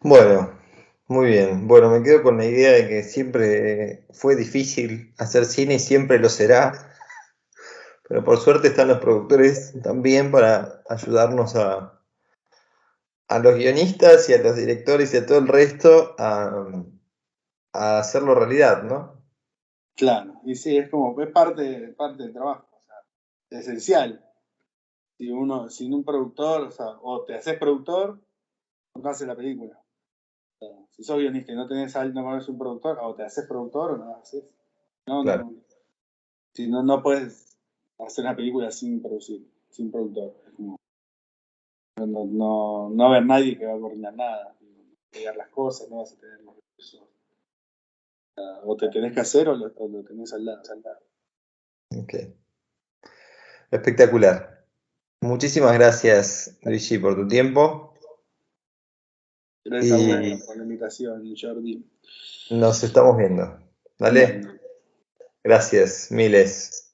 Bueno, muy bien. Bueno, me quedo con la idea de que siempre fue difícil hacer cine y siempre lo será. Pero por suerte están los productores también para ayudarnos a los guionistas y a los directores y a todo el resto a hacerlo realidad, ¿no? Claro, y sí, es como, es parte del trabajo, o sea, es esencial. Sin un productor, o sea, o te haces productor o no haces la película. O sea, si sos guionista y no conoces un productor, o te haces productor o no haces. Claro. Si no puedes hacer una película sin producir, sin productor. Es como, no va a haber nadie que va a coordinar nada, pegar las cosas, no vas a tener los recursos. O te tenés que hacer o lo tenés al lado. Ok. Espectacular. Muchísimas gracias, Luigi, por tu tiempo. Gracias a Y vos por la invitación, Jordi. nos estamos viendo. ¿Vale? Bueno. Gracias, miles.